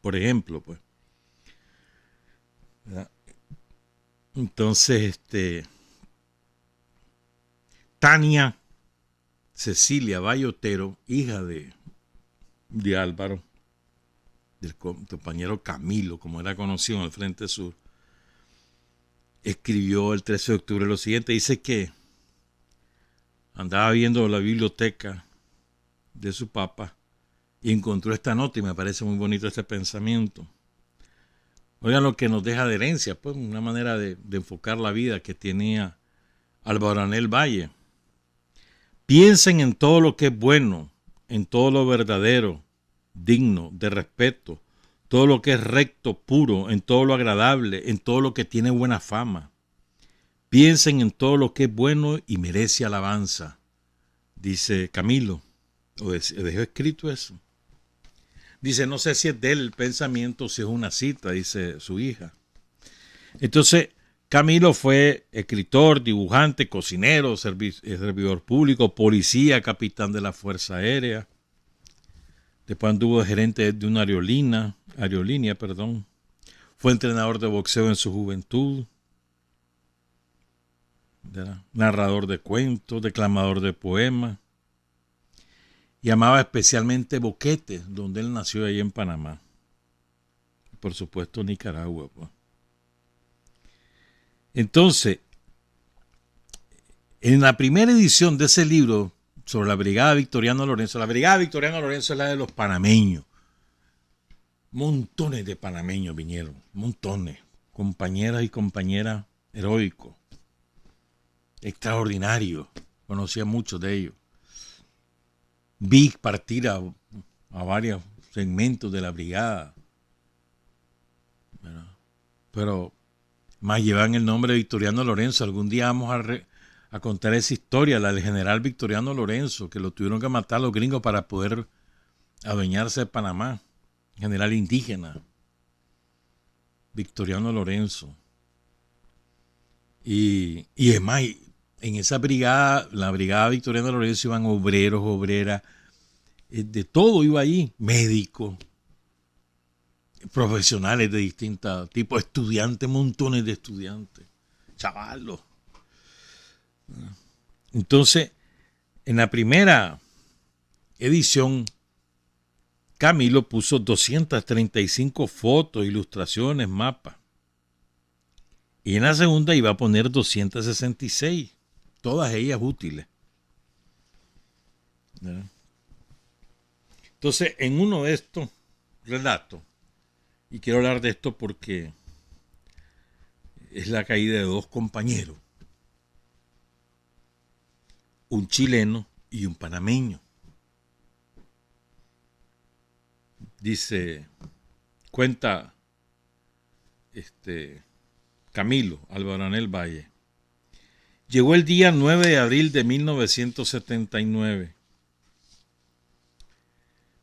Por ejemplo, pues. ¿Verdad? Entonces, Tania Cecilia Bayotero, hija de Álvaro, del compañero Camilo, como era conocido en el Frente Sur, escribió el 13 de octubre lo siguiente. Dice que andaba viendo la biblioteca de su papá y encontró esta nota y me parece muy bonito este pensamiento. Oigan lo que nos deja de herencia, pues una manera de enfocar la vida que tenía Álvaro Anel Valle. Piensen en todo lo que es bueno, en todo lo verdadero, digno, de respeto, todo lo que es recto, puro, en todo lo agradable, en todo lo que tiene buena fama. Piensen en todo lo que es bueno y merece alabanza, dice Camilo, o dejó escrito eso. Dice, no sé si es de él el pensamiento, si es una cita, dice su hija. Entonces, Camilo fue escritor, dibujante, cocinero, servidor público, policía, capitán de la Fuerza Aérea. Después anduvo de gerente de una aerolínea. Fue entrenador de boxeo en su juventud. Narrador de cuentos, declamador de poemas. Y amaba especialmente Boquete, donde él nació ahí en Panamá. Por supuesto, Nicaragua. Pues. Entonces, en la primera edición de ese libro sobre la Brigada Victoriano Lorenzo es la de los panameños. Montones de panameños vinieron, montones. Compañeras y compañeras heroicos, extraordinarios. Conocía muchos de ellos. Vi partir a varios segmentos de la brigada. ¿Verdad? Pero más llevan el nombre de Victoriano Lorenzo. Algún día vamos a contar esa historia, la del general Victoriano Lorenzo, que lo tuvieron que matar los gringos para poder adueñarse de Panamá. General indígena. Victoriano Lorenzo. Y es más, en esa brigada, la brigada Victoriano Lorenzo, iban obreros, obreras, de todo iba ahí, médicos, profesionales de distintos tipos, estudiantes, montones de estudiantes, chavalos. Entonces, en la primera edición, Camilo puso 235 fotos, ilustraciones, mapas. Y en la segunda iba a poner 266, todas ellas útiles. ¿Verdad? Entonces, en uno de estos relatos, y quiero hablar de esto porque es la caída de dos compañeros, un chileno y un panameño. Cuenta Camilo Albaranel Valle. Llegó el día 9 de abril de 1979.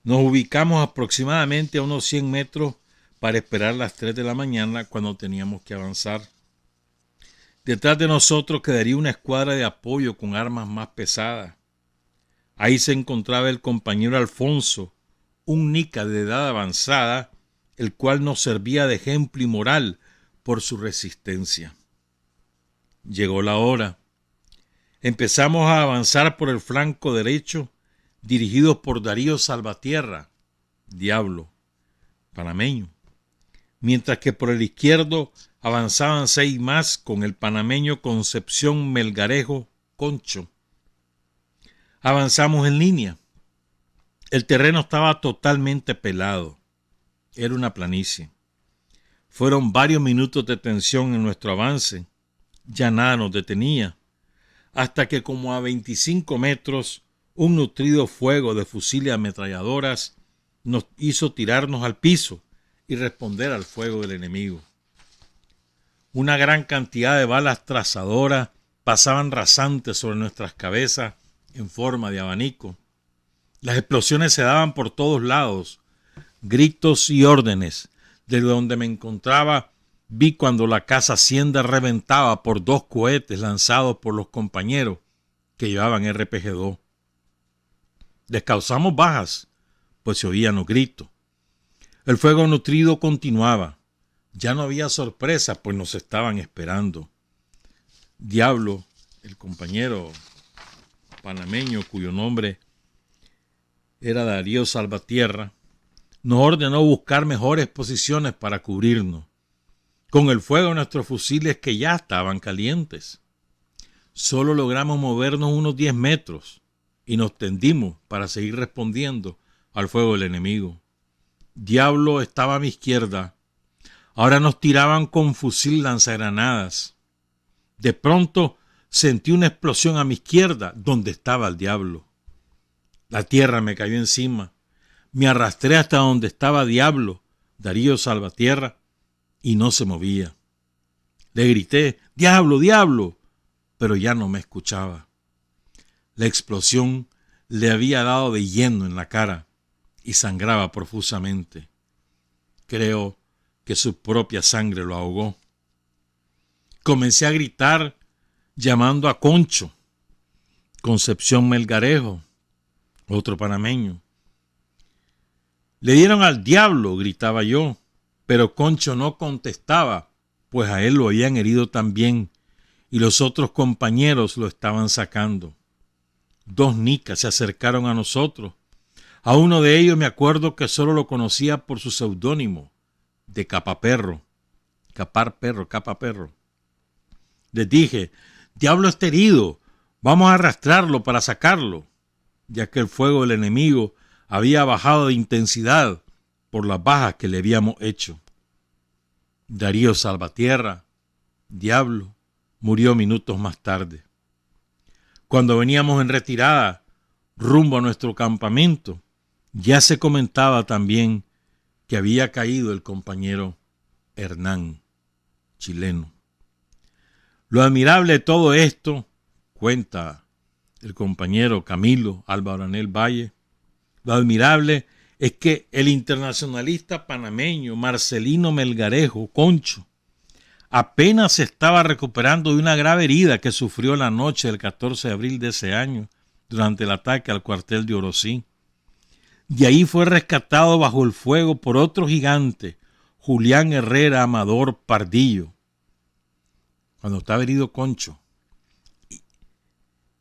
Nos ubicamos aproximadamente a unos 100 metros para esperar las 3 de la mañana cuando teníamos que avanzar. Detrás de nosotros quedaría una escuadra de apoyo con armas más pesadas. Ahí se encontraba el compañero Alfonso, un nica de edad avanzada, el cual nos servía de ejemplo y moral por su resistencia. Llegó la hora. Empezamos a avanzar por el flanco derecho, dirigidos por Darío Salvatierra, Diablo, panameño, mientras que por el izquierdo avanzaban 6 más con el panameño Concepción Melgarejo, Concho. Avanzamos en línea. El terreno estaba totalmente pelado. Era una planicie. Fueron varios minutos de tensión en nuestro avance. Ya nada nos detenía, hasta que como a 25 metros un nutrido fuego de fusiles y ametralladoras nos hizo tirarnos al piso y responder al fuego del enemigo. Una gran cantidad de balas trazadoras pasaban rasantes sobre nuestras cabezas en forma de abanico. Las explosiones se daban por todos lados, gritos y órdenes. De donde me encontraba, vi cuando la casa hacienda reventaba por 2 cohetes lanzados por los compañeros que llevaban RPG-2. Les causamos bajas, pues se oían los gritos. El fuego nutrido continuaba. Ya no había sorpresa, pues nos estaban esperando. Diablo, el compañero panameño cuyo nombre era Darío Salvatierra, nos ordenó buscar mejores posiciones para cubrirnos, con el fuego de nuestros fusiles que ya estaban calientes. Solo logramos movernos unos 10 metros y nos tendimos para seguir respondiendo al fuego del enemigo. Diablo estaba a mi izquierda. Ahora nos tiraban con fusil lanzagranadas. De pronto sentí una explosión a mi izquierda, donde estaba el Diablo. La tierra me cayó encima. Me arrastré hasta donde estaba Diablo, Darío Salvatierra, y no se movía. Le grité, ¡Diablo, Diablo!, pero ya no me escuchaba. La explosión le había dado de lleno en la cara y sangraba profusamente. Creo que su propia sangre lo ahogó. Comencé a gritar llamando a Concho, Concepción Melgarejo, otro panameño. Le dieron al diablo, gritaba yo, pero Concho no contestaba, pues a él lo habían herido también y los otros compañeros lo estaban sacando. 2 nicas se acercaron a nosotros. A uno de ellos me acuerdo que solo lo conocía por su seudónimo, de Capaperro. Capaperro. Les dije, Diablo está herido, vamos a arrastrarlo para sacarlo, ya que el fuego del enemigo había bajado de intensidad por las bajas que le habíamos hecho. Darío Salvatierra, Diablo, murió minutos más tarde. Cuando veníamos en retirada, rumbo a nuestro campamento, ya se comentaba también que había caído el compañero Hernán, chileno. Lo admirable de todo esto, cuenta el compañero Camilo Albaranel Valle, lo admirable es que el internacionalista panameño Marcelino Melgarejo, Concho, apenas se estaba recuperando de una grave herida que sufrió la noche del 14 de abril de ese año durante el ataque al cuartel de Orocí. Y ahí fue rescatado bajo el fuego por otro gigante, Julián Herrera Amador Pardillo, cuando estaba herido Concho.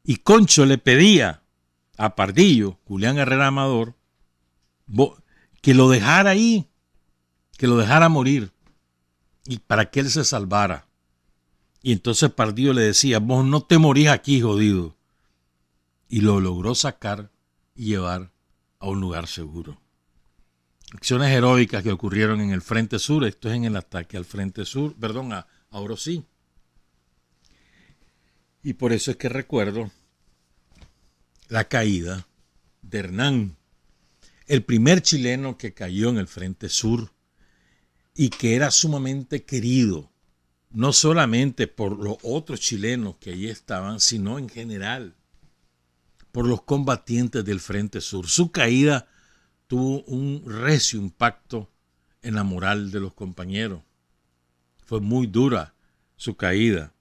Y Concho le pedía a Pardillo, Julián Herrera Amador, que lo dejara ahí, que lo dejara morir, y para que él se salvara. Y entonces Pardillo le decía, vos no te morís aquí, jodido. Y lo logró sacar y llevar a un lugar seguro. Acciones heroicas que ocurrieron en el Frente Sur. Esto es en el ataque al Frente Sur, a Orosí. Y por eso es que recuerdo la caída de Hernán, el primer chileno que cayó en el Frente Sur y que era sumamente querido, no solamente por los otros chilenos que allí estaban, sino en general por los combatientes del Frente Sur. Su caída tuvo un recio impacto en la moral de los compañeros. Fue muy dura su caída.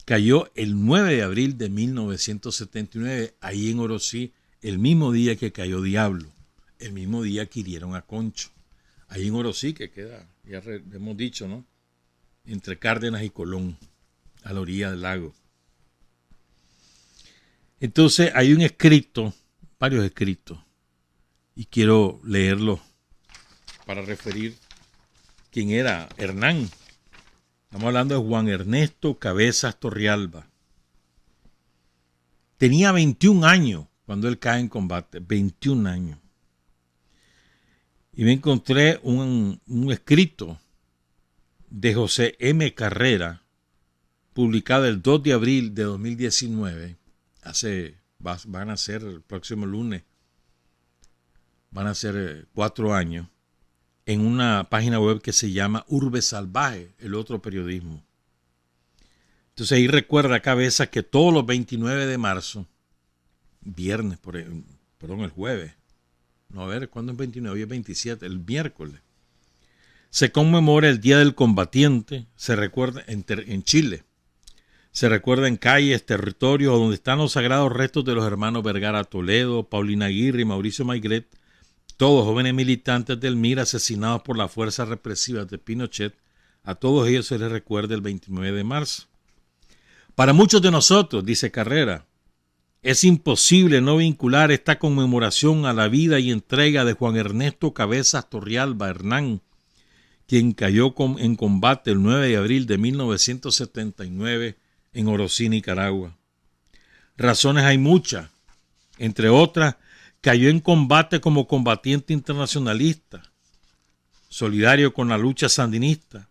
Cayó el 9 de abril de 1979, ahí en Orosí, el mismo día que cayó Diablo, el mismo día que hirieron a Concho. Ahí en Orosí, que queda, ya hemos dicho, ¿no?, entre Cárdenas y Colón, a la orilla del lago. Entonces hay un escrito, varios escritos, y quiero leerlo para referir quién era Hernán. Estamos hablando de Juan Ernesto Cabezas Torrealba. Tenía 21 años cuando él cae en combate, 21 años. Y me encontré un escrito de José M. Carrera, publicado el 2 de abril de 2019. Van a ser el próximo lunes, van a ser 4 años, en una página web que se llama Urbe Salvaje, el otro periodismo. Entonces ahí recuerda Cabezas que todos los 29 de marzo, el jueves, no, a ver, ¿cuándo es 29? Hoy es 27, el miércoles, se conmemora el Día del Combatiente, se recuerda en Chile, se recuerda en calles, territorios donde están los sagrados restos de los hermanos Vergara Toledo, Paulina Aguirre y Mauricio Maigret, todos jóvenes militantes del MIR asesinados por las fuerzas represivas de Pinochet. A todos ellos se les recuerda el 29 de marzo. Para muchos de nosotros, dice Carrera, es imposible no vincular esta conmemoración a la vida y entrega de Juan Ernesto Cabezas Torrealba Hernán, quien cayó en combate el 9 de abril de 1979 en Orosí, Nicaragua. Razones hay muchas, entre otras, cayó en combate como combatiente internacionalista, solidario con la lucha sandinista,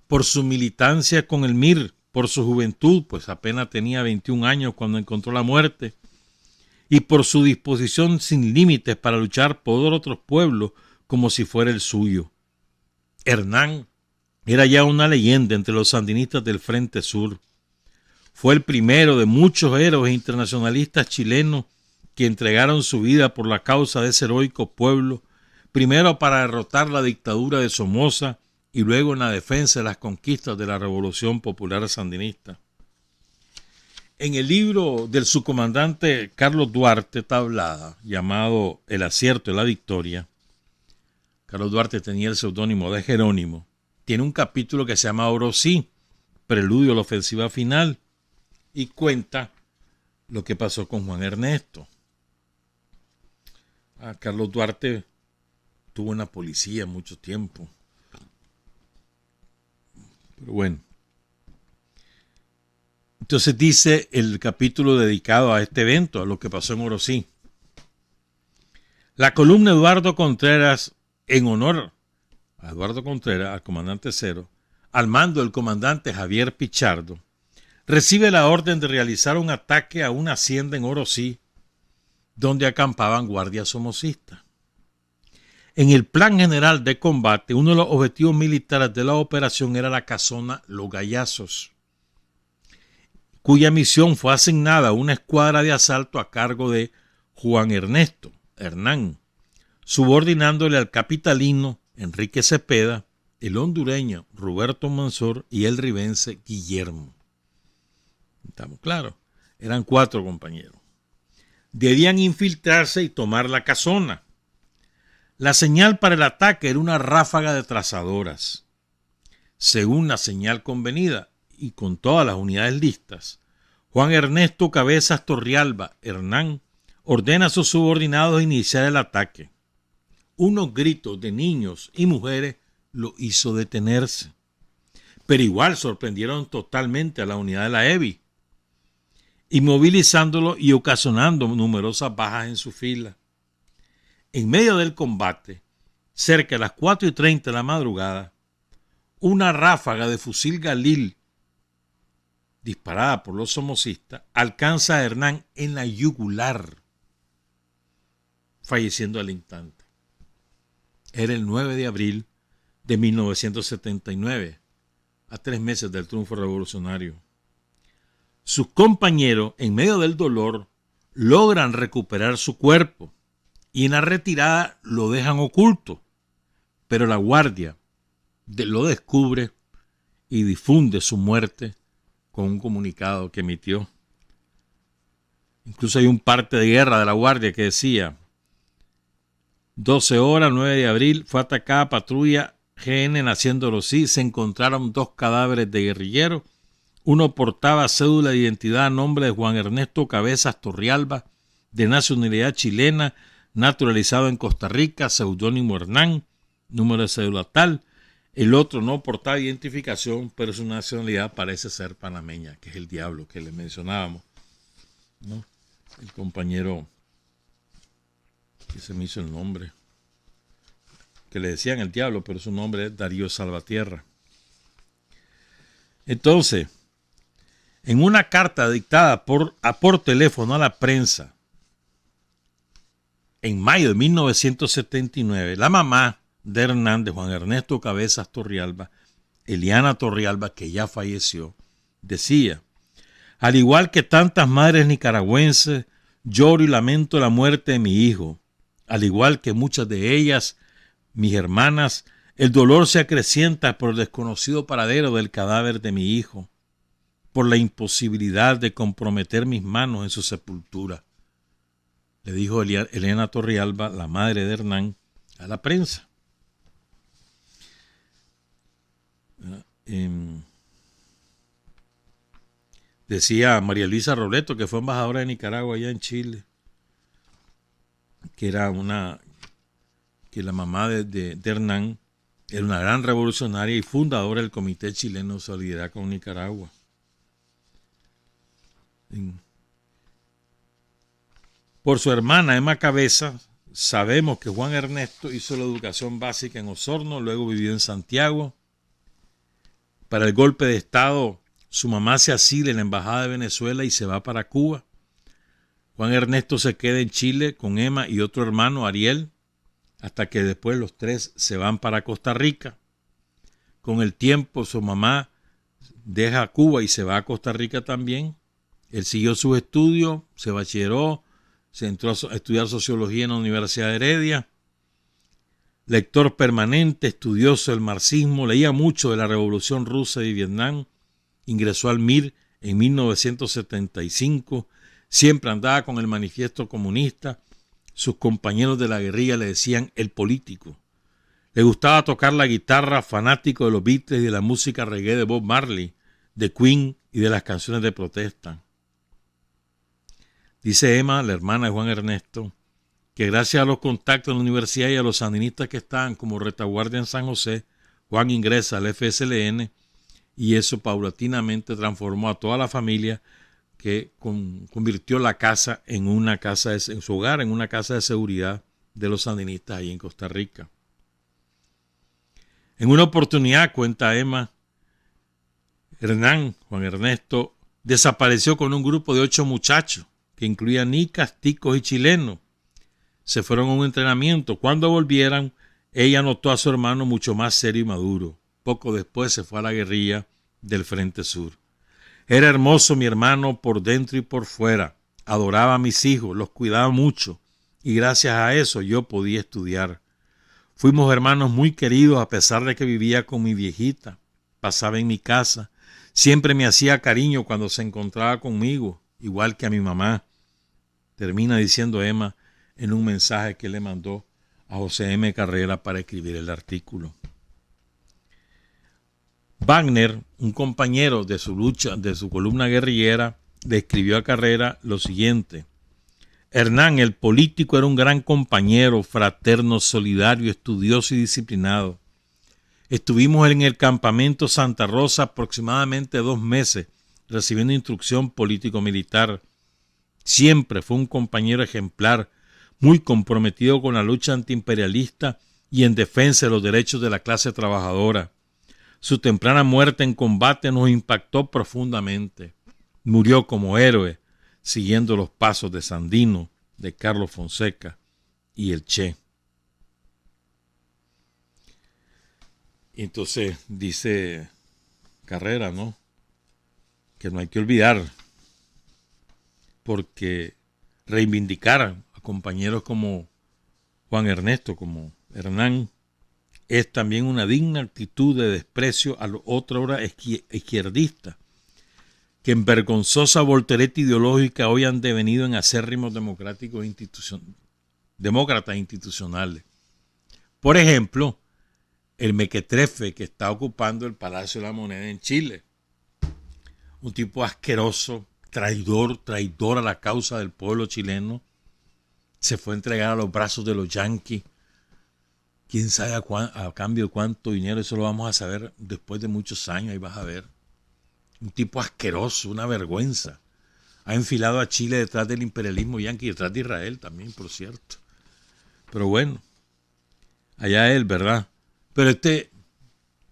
por su militancia con el MIR, por su juventud, pues apenas tenía 21 años cuando encontró la muerte, y por su disposición sin límites para luchar por otros pueblos como si fuera el suyo. Hernán era ya una leyenda entre los sandinistas del Frente Sur. Fue el primero de muchos héroes internacionalistas chilenos que entregaron su vida por la causa de ese heroico pueblo, primero para derrotar la dictadura de Somoza y luego en la defensa de las conquistas de la Revolución Popular Sandinista. En el libro del subcomandante Carlos Duarte Tablada, llamado El acierto de la victoria, Carlos Duarte tenía el seudónimo de Jerónimo, tiene un capítulo que se llama Orosí, preludio a la ofensiva final, y cuenta lo que pasó con Juan Ernesto. Carlos Duarte tuvo una policía mucho tiempo. Pero bueno. Entonces dice el capítulo dedicado a este evento, a lo que pasó en Orosí. La columna Eduardo Contreras, en honor a Eduardo Contreras, al comandante Cero, al mando del comandante Javier Pichardo, recibe la orden de realizar un ataque a una hacienda en Orosí, donde acampaban guardias somocistas. En el plan general de combate, uno de los objetivos militares de la operación era la casona Los Gallazos, cuya misión fue asignada a una escuadra de asalto a cargo de Juan Ernesto Hernán, subordinándole al capitalino Enrique Cepeda, el hondureño Roberto Mansor y el ribense Guillermo. ¿Estamos claros? Eran 4 compañeros. Debían infiltrarse y tomar la casona. La señal para el ataque era una ráfaga de trazadoras. Según la señal convenida y con todas las unidades listas, Juan Ernesto Cabezas Torrealba Hernán ordena a sus subordinados iniciar el ataque. Unos gritos de niños y mujeres lo hizo detenerse, pero igual sorprendieron totalmente a la unidad de la EBI, inmovilizándolo y ocasionando numerosas bajas en su fila. en medio del combate, cerca de las 4:30 de la madrugada, una ráfaga de fusil Galil disparada por los somocistas alcanza a Hernán en la yugular, falleciendo al instante. Era el 9 de abril de 1979, a 3 meses del triunfo revolucionario. Sus compañeros, en medio del dolor, logran recuperar su cuerpo y en la retirada lo dejan oculto, pero la guardia lo descubre y difunde su muerte con un comunicado que emitió. Incluso hay un parte de guerra de la guardia que decía: 12 horas, 9 de abril, fue atacada patrulla GN Naciendo Rosí, se encontraron 2 cadáveres de guerrilleros. Uno portaba cédula de identidad a nombre de Juan Ernesto Cabezas Torrialba, de nacionalidad chilena, naturalizado en Costa Rica, seudónimo Hernán, número de cédula tal. El otro no portaba identificación, pero su nacionalidad parece ser panameña, que es el diablo que le mencionábamos, ¿no? El compañero, que se me hizo el nombre, que le decían el diablo, pero su nombre es Darío Salvatierra. Entonces, en una carta dictada por teléfono a la prensa en mayo de 1979, la mamá de Hernán, de Juan Ernesto Cabezas Torrialba, Eliana Torrialba, que ya falleció, decía: al igual que tantas madres nicaragüenses, lloro y lamento la muerte de mi hijo. Al igual que muchas de ellas, mis hermanas, el dolor se acrecienta por el desconocido paradero del cadáver de mi hijo, por la imposibilidad de comprometer mis manos en su sepultura, le dijo Eliana Torrialba, la madre de Hernán, a la prensa. Decía María Luisa Robleto, que fue embajadora de Nicaragua allá en Chile, que la mamá de Hernán era una gran revolucionaria y fundadora del Comité Chileno de Solidaridad con Nicaragua. Por su hermana Emma Cabezas, sabemos que Juan Ernesto hizo la educación básica en Osorno, luego vivió en Santiago. Para el golpe de Estado, su mamá se asila en la Embajada de Venezuela y se va para Cuba. Juan Ernesto se queda en Chile con Emma y otro hermano, Ariel, hasta que después los 3 se van para Costa Rica. Con el tiempo, su mamá deja Cuba y se va a Costa Rica también. Él siguió sus estudios, se bachilleró, se entró a estudiar sociología en la Universidad de Heredia. Lector permanente, estudioso del marxismo, leía mucho de la Revolución Rusa y Vietnam. Ingresó al MIR en 1975. Siempre andaba con el manifiesto comunista. Sus compañeros de la guerrilla le decían el político. Le gustaba tocar la guitarra, fanático de los Beatles y de la música reggae de Bob Marley, de Queen y de las canciones de protesta. Dice Emma, la hermana de Juan Ernesto, que gracias a los contactos en la universidad y a los sandinistas que estaban como retaguardia en San José, Juan ingresa al FSLN y eso paulatinamente transformó a toda la familia, que convirtió la casa en una casa, en su hogar, en una casa de seguridad de los sandinistas ahí en Costa Rica. En una oportunidad, cuenta Emma, Juan Ernesto, desapareció con un grupo de 8 muchachos, que incluía nicas, ticos y chilenos. Se fueron a un entrenamiento. Cuando volvieran, ella notó a su hermano mucho más serio y maduro. Poco después se fue a la guerrilla del Frente Sur. Era hermoso mi hermano por dentro y por fuera. Adoraba a mis hijos, los cuidaba mucho y gracias a eso yo podía estudiar. Fuimos hermanos muy queridos a pesar de que vivía con mi viejita. Pasaba en mi casa. Siempre me hacía cariño cuando se encontraba conmigo, igual que a mi mamá. Termina diciendo Emma en un mensaje que le mandó a José M. Carrera para escribir el artículo. Wagner, un compañero de su lucha, de su columna guerrillera, le escribió a Carrera lo siguiente: Hernán, el político, era un gran compañero, fraterno, solidario, estudioso y disciplinado. Estuvimos en el campamento Santa Rosa aproximadamente 2 meses, recibiendo instrucción político-militar. Siempre fue un compañero ejemplar, muy comprometido con la lucha antiimperialista y en defensa de los derechos de la clase trabajadora. Su temprana muerte en combate nos impactó profundamente. Murió como héroe, siguiendo los pasos de Sandino, de Carlos Fonseca y el Che. Entonces dice Carrera, ¿no?, que no hay que olvidar, porque reivindicar a compañeros como Juan Ernesto, como Hernán, es también una digna actitud de desprecio a los otrora izquierdistas, que en vergonzosa voltereta ideológica hoy han devenido en acérrimos demócratas institucionales. Por ejemplo, el mequetrefe que está ocupando el Palacio de la Moneda en Chile. Un tipo asqueroso, traidor a la causa del pueblo chileno. Se fue a entregar a los brazos de los yanquis. Quién sabe a cambio de cuánto dinero, eso lo vamos a saber después de muchos años, ahí vas a ver. Un tipo asqueroso, una vergüenza. Ha enfilado a Chile detrás del imperialismo yanqui y detrás de Israel también, por cierto. Pero bueno, allá él, ¿verdad? Pero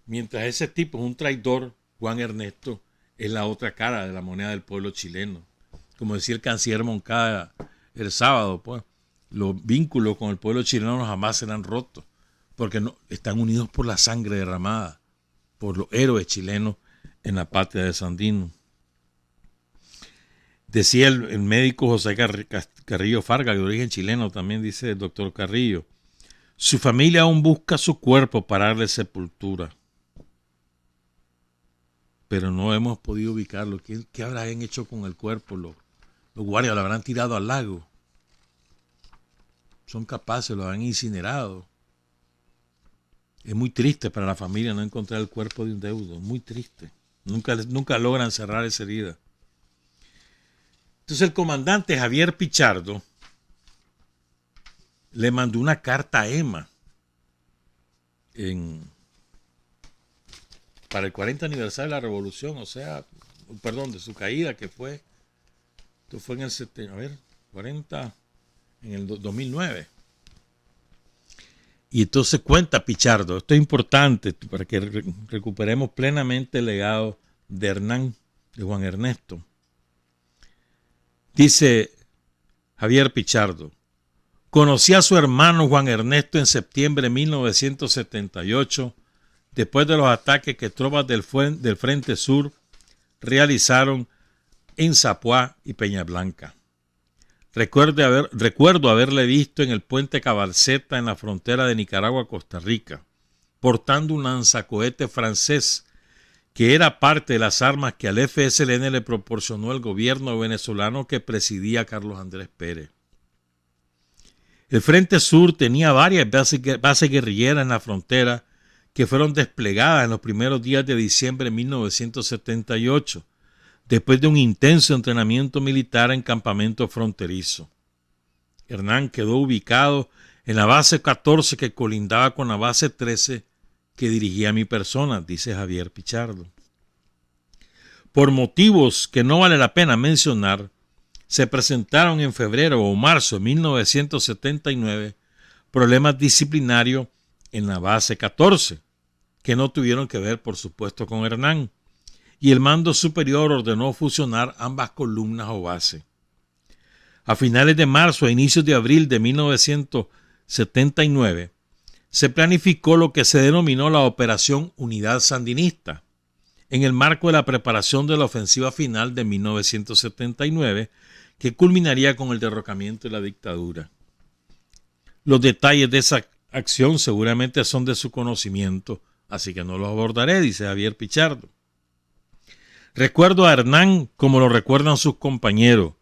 mientras ese tipo es un traidor, Juan Ernesto es la otra cara de la moneda del pueblo chileno. Como decía el canciller Moncada el sábado, pues, los vínculos con el pueblo chileno jamás serán rotos, porque no, están unidos por la sangre derramada, por los héroes chilenos en la patria de Sandino. Decía el médico José Carrillo Farga, de origen chileno, también dice el doctor Carrillo, su familia aún busca su cuerpo para darle sepultura, pero no hemos podido ubicarlo. ¿Qué habrán hecho con el cuerpo? Los guardias lo habrán tirado al lago. Son capaces, lo han incinerado. Es muy triste para la familia no encontrar el cuerpo de un deudo, muy triste. Nunca logran cerrar esa herida. Entonces el comandante Javier Pichardo le mandó una carta a Emma para el 40 aniversario de la Revolución, de su caída, que fue, esto fue en el 2009. Y entonces cuenta Pichardo, esto es importante para que recuperemos plenamente el legado de Hernán, de Juan Ernesto. Dice Javier Pichardo, conocí a su hermano Juan Ernesto en septiembre de 1978, después de los ataques que tropas del Frente Sur realizaron en Zapuá y Peñablanca. Recuerdo haberle visto en el puente Cabalceta en la frontera de Nicaragua-Costa Rica, portando un lanzacohete francés que era parte de las armas que al FSLN le proporcionó el gobierno venezolano que presidía Carlos Andrés Pérez. El Frente Sur tenía varias bases guerrilleras en la frontera que fueron desplegadas en los primeros días de diciembre de 1978, después de un intenso entrenamiento militar en campamento fronterizo. Hernán quedó ubicado en la base 14 que colindaba con la base 13 que dirigía mi persona, dice Javier Pichardo. Por motivos que no vale la pena mencionar, se presentaron en febrero o marzo de 1979 problemas disciplinarios en la base 14, que no tuvieron que ver, por supuesto, con Hernán, y el mando superior ordenó fusionar ambas columnas o bases. A finales de marzo e inicios de abril de 1979, se planificó lo que se denominó la Operación Unidad Sandinista, en el marco de la preparación de la ofensiva final de 1979, que culminaría con el derrocamiento de la dictadura. Los detalles de esa acción seguramente son de su conocimiento, así que no los abordaré, dice Javier Pichardo. Recuerdo a Hernán como lo recuerdan sus compañeros,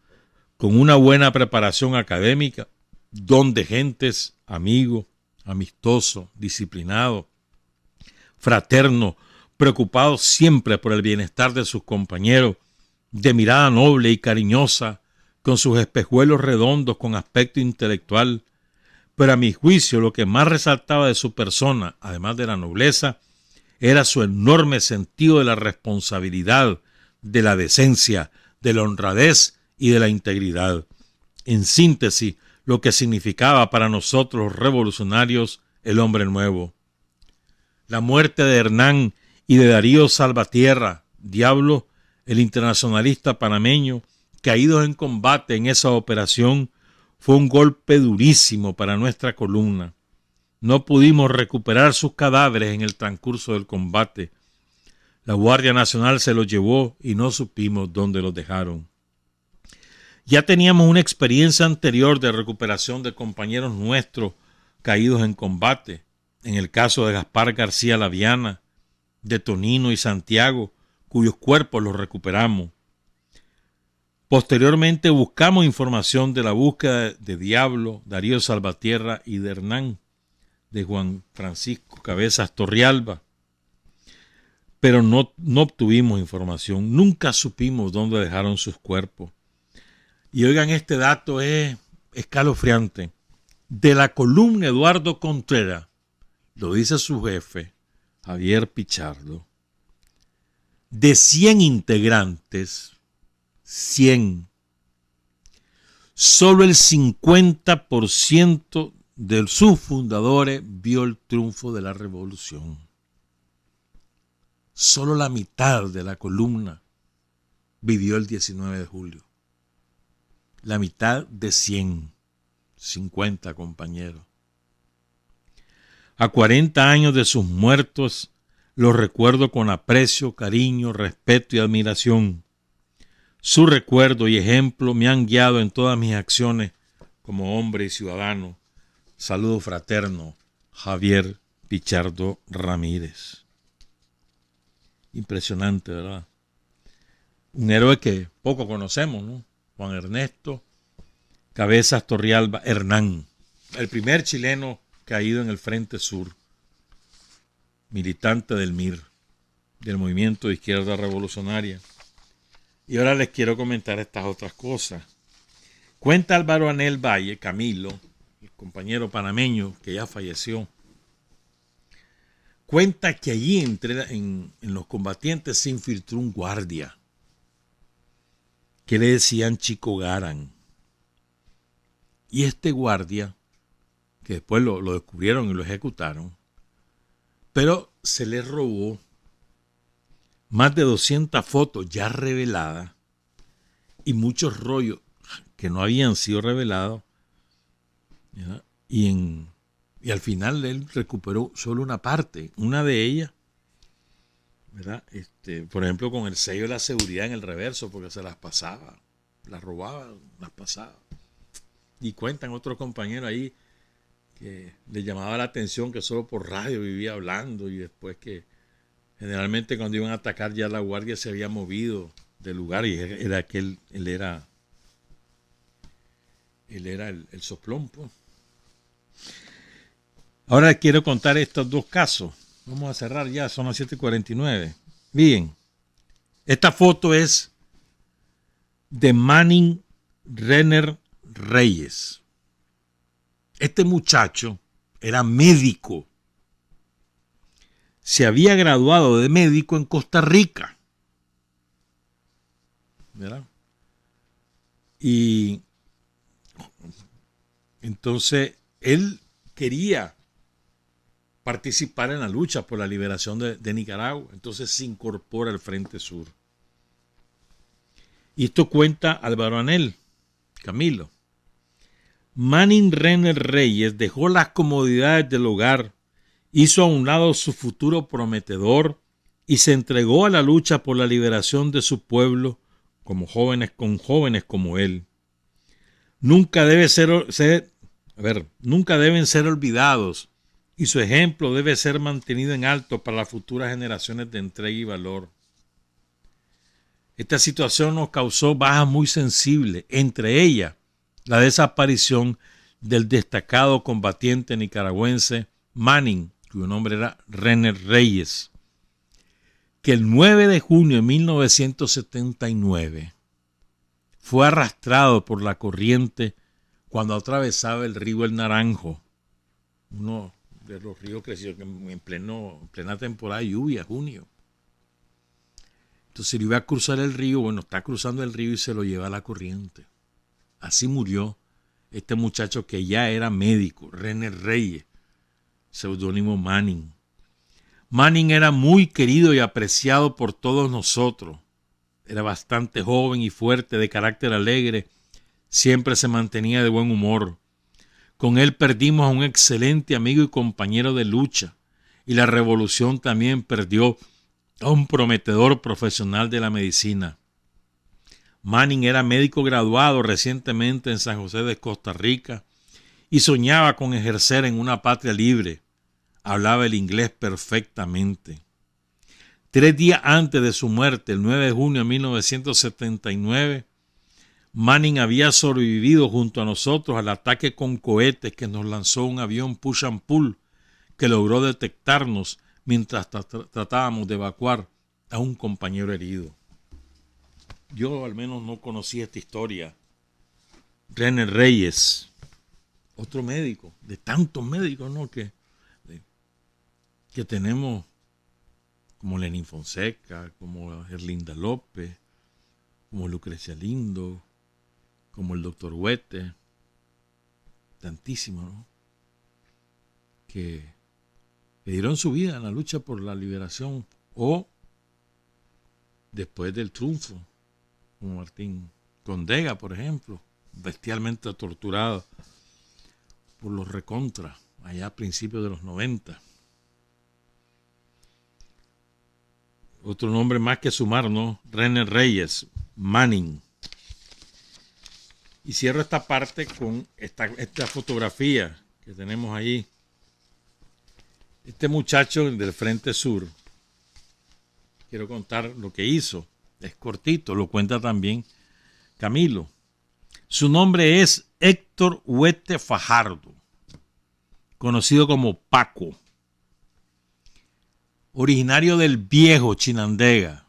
con una buena preparación académica, don de gentes, amigo, amistoso, disciplinado, fraterno, preocupado siempre por el bienestar de sus compañeros, de mirada noble y cariñosa, con sus espejuelos redondos con aspecto intelectual, pero a mi juicio lo que más resaltaba de su persona, además de la nobleza, era su enorme sentido de la responsabilidad, de la decencia, de la honradez y de la integridad. En síntesis, lo que significaba para nosotros los revolucionarios el hombre nuevo. La muerte de Hernán y de Darío Salvatierra, Diablo, el internacionalista panameño, caídos en combate en esa operación, fue un golpe durísimo para nuestra columna. No pudimos recuperar sus cadáveres en el transcurso del combate. La Guardia Nacional se los llevó y no supimos dónde los dejaron. Ya teníamos una experiencia anterior de recuperación de compañeros nuestros caídos en combate, en el caso de Gaspar García Laviana, de Tonino y Santiago, cuyos cuerpos los recuperamos. Posteriormente buscamos información de la búsqueda de Diablo, Darío Salvatierra y de Hernán, de Juan Francisco Cabezas Torrealba, pero no obtuvimos información, nunca supimos dónde dejaron sus cuerpos. Y oigan, este dato es escalofriante. De la columna Eduardo Contreras, lo dice su jefe, Javier Pichardo, de 100 integrantes, 100, solo el 50% de sus fundadores vio el triunfo de la revolución. Solo la mitad de la columna vivió el 19 de julio. La mitad de 100, 50 compañeros. A 40 años de sus muertos, los recuerdo con aprecio, cariño, respeto y admiración. Su recuerdo y ejemplo me han guiado en todas mis acciones como hombre y ciudadano. Saludo fraterno, Javier Pichardo Ramírez. Impresionante, ¿verdad? Un héroe que poco conocemos, ¿no? Juan Ernesto Cabezas Torrealba Hernán, el primer chileno caído en el Frente Sur, militante del MIR, del Movimiento de Izquierda Revolucionaria. Y ahora les quiero comentar estas otras cosas. Cuenta Álvaro Anel Valle, Camilo, el compañero panameño que ya falleció, cuenta que allí en los combatientes se infiltró un guardia que le decían Chico Garan. Y este guardia, que después lo descubrieron y lo ejecutaron, pero se le robó más de 200 fotos ya reveladas y muchos rollos que no habían sido revelados, ¿verdad? Y al final él recuperó solo una parte, una de ellas, ¿verdad? Por ejemplo, con el sello de la seguridad en el reverso, porque se las pasaba, las robaba, las pasaba. Y cuentan otros compañeros ahí que les llamaba la atención que solo por radio vivía hablando, y después que generalmente cuando iban a atacar ya la guardia se había movido del lugar y era que él era el soplón, pues. Ahora quiero contar estos dos casos. Vamos a cerrar ya, son las 7:49. Bien, esta foto es de Manning Renner Reyes. Este muchacho era médico. Se había graduado de médico en Costa Rica, ¿verdad? Y entonces él quería participar en la lucha por la liberación de Nicaragua. Entonces se incorpora al Frente Sur. Y esto cuenta Álvaro Anel, Camilo. Manning Renner Reyes dejó las comodidades del hogar, hizo a un lado su futuro prometedor y se entregó a la lucha por la liberación de su pueblo con jóvenes como él. Nunca deben ser olvidados y su ejemplo debe ser mantenido en alto para las futuras generaciones de entrega y valor. Esta situación nos causó bajas muy sensibles, entre ellas la desaparición del destacado combatiente nicaragüense Manning, cuyo nombre era Renner Reyes, que el 9 de junio de 1979 fue arrastrado por la corriente cuando atravesaba el río El Naranjo, uno de los ríos creció en plena temporada de lluvia, junio. Entonces iba a cruzar el río, está cruzando el río y se lo lleva a la corriente. Así murió este muchacho que ya era médico, René Reyes, seudónimo Manning. Manning era muy querido y apreciado por todos nosotros. Era bastante joven y fuerte, de carácter alegre. Siempre se mantenía de buen humor. Con él perdimos a un excelente amigo y compañero de lucha. Y la revolución también perdió a un prometedor profesional de la medicina. Manning era médico graduado recientemente en San José de Costa Rica y soñaba con ejercer en una patria libre. Hablaba el inglés perfectamente. 3 días antes de su muerte, el 9 de junio de 1979, Manning había sobrevivido junto a nosotros al ataque con cohetes que nos lanzó un avión push and pull que logró detectarnos mientras tratábamos de evacuar a un compañero herido. Yo al menos no conocía esta historia. René Reyes, otro médico, de tantos médicos, ¿no? que tenemos, como Lenín Fonseca, como Erlinda López, como Lucrecia Lindo, como el doctor Huete, tantísimos, ¿no? Que dieron su vida en la lucha por la liberación o después del triunfo, como Martín Condega, por ejemplo, bestialmente torturado por los recontras allá a principios de los 90. Otro nombre más que sumar, ¿no? René Reyes, Manning. Y cierro esta parte con esta fotografía que tenemos ahí. Este muchacho del Frente Sur, quiero contar lo que hizo. Es cortito, lo cuenta también Camilo. Su nombre es Héctor Huete Fajardo, conocido como Paco. Originario del viejo Chinandega.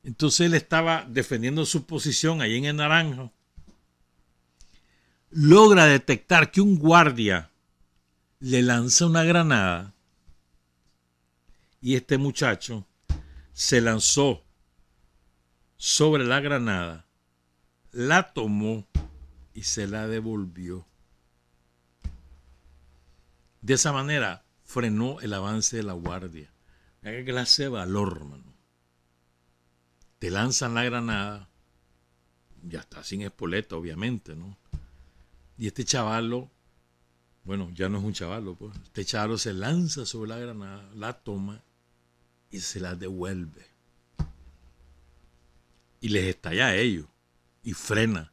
Entonces él estaba defendiendo su posición ahí en el Naranjo. Logra detectar que un guardia le lanza una granada y este muchacho se lanzó sobre la granada, la tomó y se la devolvió. De esa manera frenó el avance de la guardia. Qué clase de valor, hermano. Te lanzan la granada, ya está sin espoleta, obviamente, ¿no? Y este chavalo, bueno, ya no es un chavalo, pues. Este chavalo se lanza sobre la granada, la toma y se la devuelve. Y les estalla a ellos y frena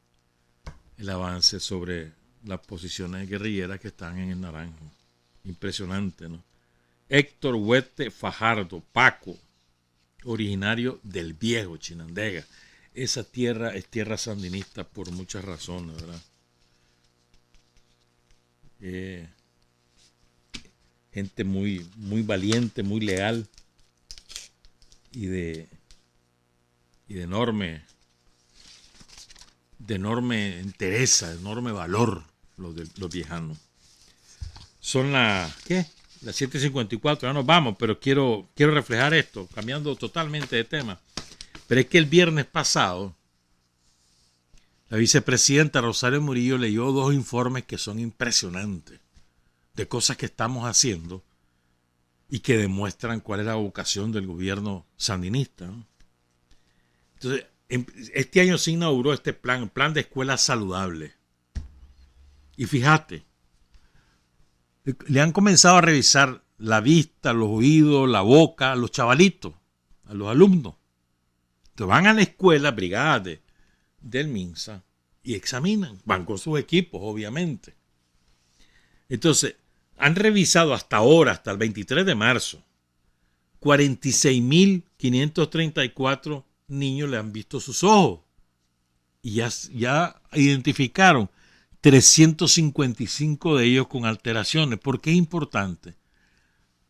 el avance sobre las posiciones guerrilleras que están en el Naranjo. Impresionante, ¿no? Héctor Huete Fajardo, Paco, originario del viejo Chinandega. Esa tierra es tierra sandinista por muchas razones, ¿verdad? Gente muy, muy valiente, muy leal y de enorme entereza, de enorme valor los viejanos. Son las 7:54, ya nos vamos, pero quiero reflejar esto, cambiando totalmente de tema. Pero es que el viernes pasado, la vicepresidenta Rosario Murillo leyó 2 informes que son impresionantes, de cosas que estamos haciendo y que demuestran cuál es la vocación del gobierno sandinista, ¿no? Entonces, este año se inauguró este plan de escuelas saludables. Y fíjate, le han comenzado a revisar la vista, los oídos, la boca a los chavalitos, a los alumnos. Entonces van a la escuela, brigadas del MINSA, y examinan. Van con sus equipos, obviamente. Entonces, han revisado hasta ahora, hasta el 23 de marzo, 46.534 niños le han visto sus ojos. Y ya identificaron 355 de ellos con alteraciones. ¿Por qué es importante?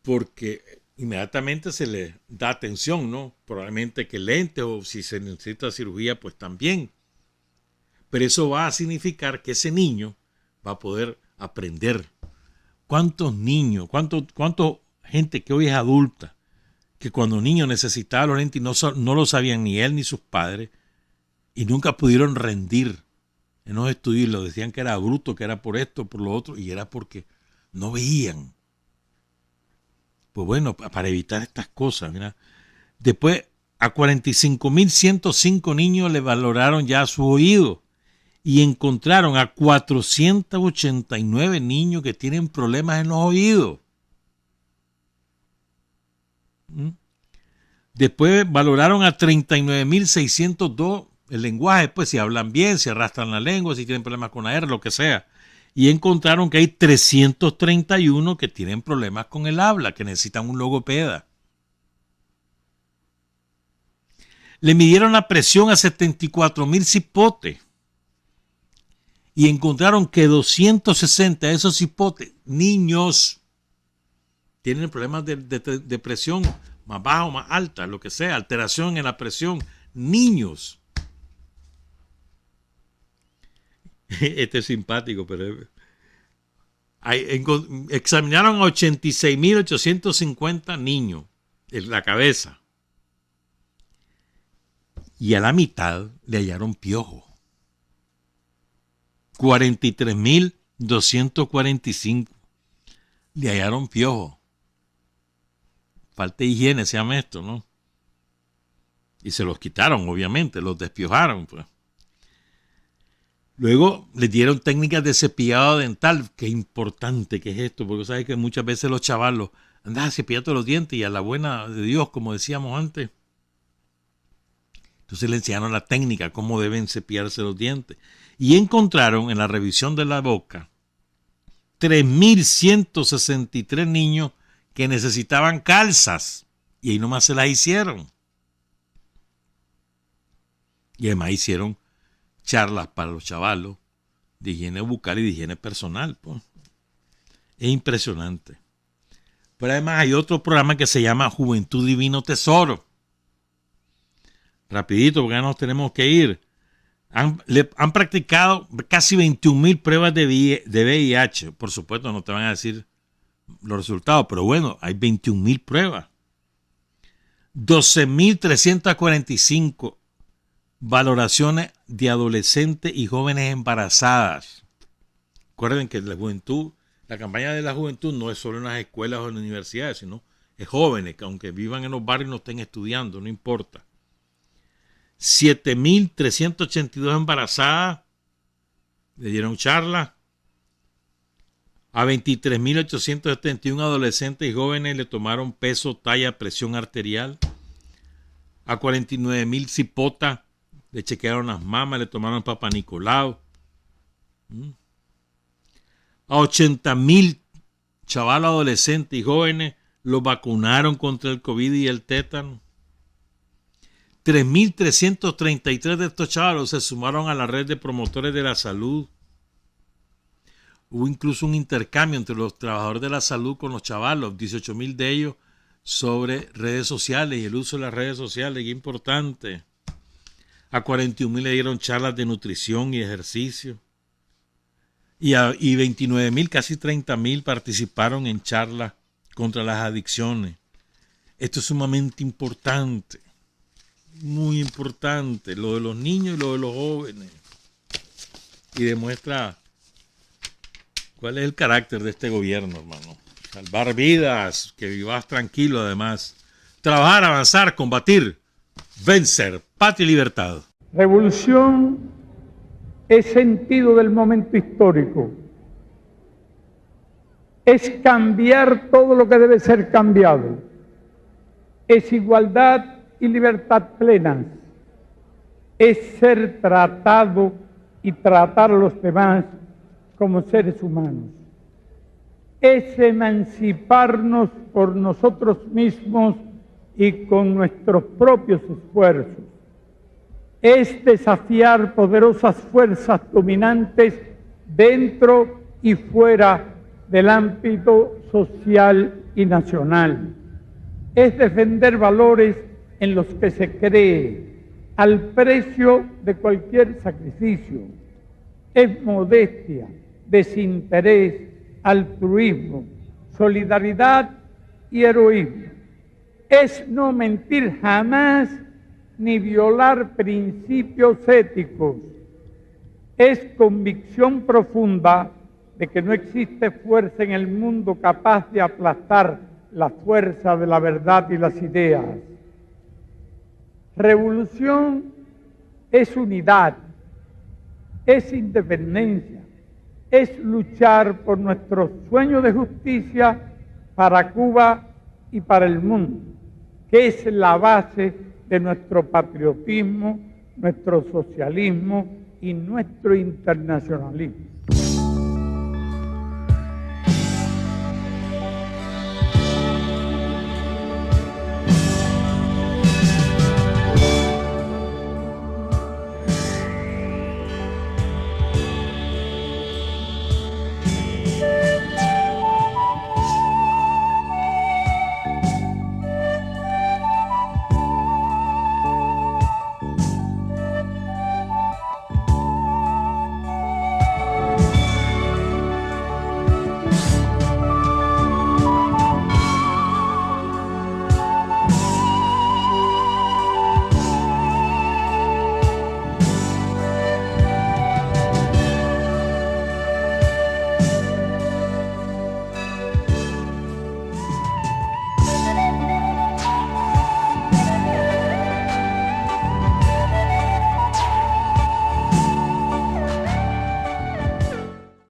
Porque inmediatamente se les da atención, ¿no? Probablemente que lentes o si se necesita cirugía, pues también. Pero eso va a significar que ese niño va a poder aprender. ¿Cuántos niños, cuánta gente que hoy es adulta, que cuando niño necesitaba los lentes y no lo sabían ni él ni sus padres y nunca pudieron rendir En los estudios lo decían que era bruto, que era por esto, por lo otro, y era porque no veían. Pues bueno, para evitar estas cosas, mira. Después, a 45.105 niños le valoraron ya su oído y encontraron a 489 niños que tienen problemas en los oídos. Después valoraron a 39.602 el lenguaje, pues si hablan bien, si arrastran la lengua, si tienen problemas con la R, lo que sea. Y encontraron que hay 331 que tienen problemas con el habla, que necesitan un logopeda. Le midieron la presión a 74.000 cipotes y encontraron que 260 de esos cipotes, niños, tienen problemas de presión más baja o más alta, lo que sea, alteración en la presión, niños. Este es simpático, pero examinaron a 86.850 niños en la cabeza y a la mitad le hallaron piojo. 43.245 le hallaron piojo. Falta de higiene se llama esto, ¿no? Y se los quitaron, obviamente, los despiojaron, pues. Luego les dieron técnicas de cepillado dental. Qué importante que es esto, porque sabes que muchas veces los chavalos andan a cepillarte los dientes y a la buena de Dios, como decíamos antes. Entonces le enseñaron la técnica, cómo deben cepillarse los dientes. Y encontraron en la revisión de la boca 3.163 niños que necesitaban calzas. Y ahí nomás se las hicieron. Y además hicieron charlas para los chavalos de higiene bucal y de higiene personal. Pues. Es impresionante. Pero además hay otro programa que se llama Juventud Divino Tesoro. Rapidito, porque ya nos tenemos que ir. Han practicado casi 21.000 pruebas de VIH. Por supuesto, no te van a decir los resultados, pero bueno, hay 21.000 pruebas. 12.345 valoraciones de adolescentes y jóvenes embarazadas. Recuerden que la juventud, la campaña de la juventud no es solo en las escuelas o en las universidades, sino es jóvenes que aunque vivan en los barrios no estén estudiando, no importa. 7.382 embarazadas le dieron charla. A 23.871 adolescentes y jóvenes le tomaron peso, talla, presión arterial. A 49.000 cipotas le chequearon las mamas, le tomaron Papa Nicolau. A 80.000 chavalos, adolescentes y jóvenes los vacunaron contra el COVID y el tétano. 3.333 de estos chavalos se sumaron a la red de promotores de la salud. Hubo incluso un intercambio entre los trabajadores de la salud con los chavalos, 18.000 de ellos sobre redes sociales y el uso de las redes sociales, que es importante. A 41.000 le dieron charlas de nutrición y ejercicio. Y 29.000, casi 30.000 participaron en charlas contra las adicciones. Esto es sumamente importante, muy importante, lo de los niños y lo de los jóvenes. Y demuestra cuál es el carácter de este gobierno, hermano. Salvar vidas, que vivas tranquilo además. Trabajar, avanzar, combatir, vencer, patria y libertad. Revolución es sentido del momento histórico. Es cambiar todo lo que debe ser cambiado. Es igualdad y libertad plenas. Es ser tratado y tratar a los demás como seres humanos. Es emanciparnos por nosotros mismos y con nuestros propios esfuerzos. Es desafiar poderosas fuerzas dominantes dentro y fuera del ámbito social y nacional. Es defender valores en los que se cree al precio de cualquier sacrificio. Es modestia, desinterés, altruismo, solidaridad y heroísmo. Es no mentir jamás ni violar principios éticos. Es convicción profunda de que no existe fuerza en el mundo capaz de aplastar la fuerza de la verdad y las ideas. Revolución es unidad, es independencia, es luchar por nuestro sueño de justicia para Cuba y para el mundo, que es la base de nuestro patriotismo, nuestro socialismo y nuestro internacionalismo.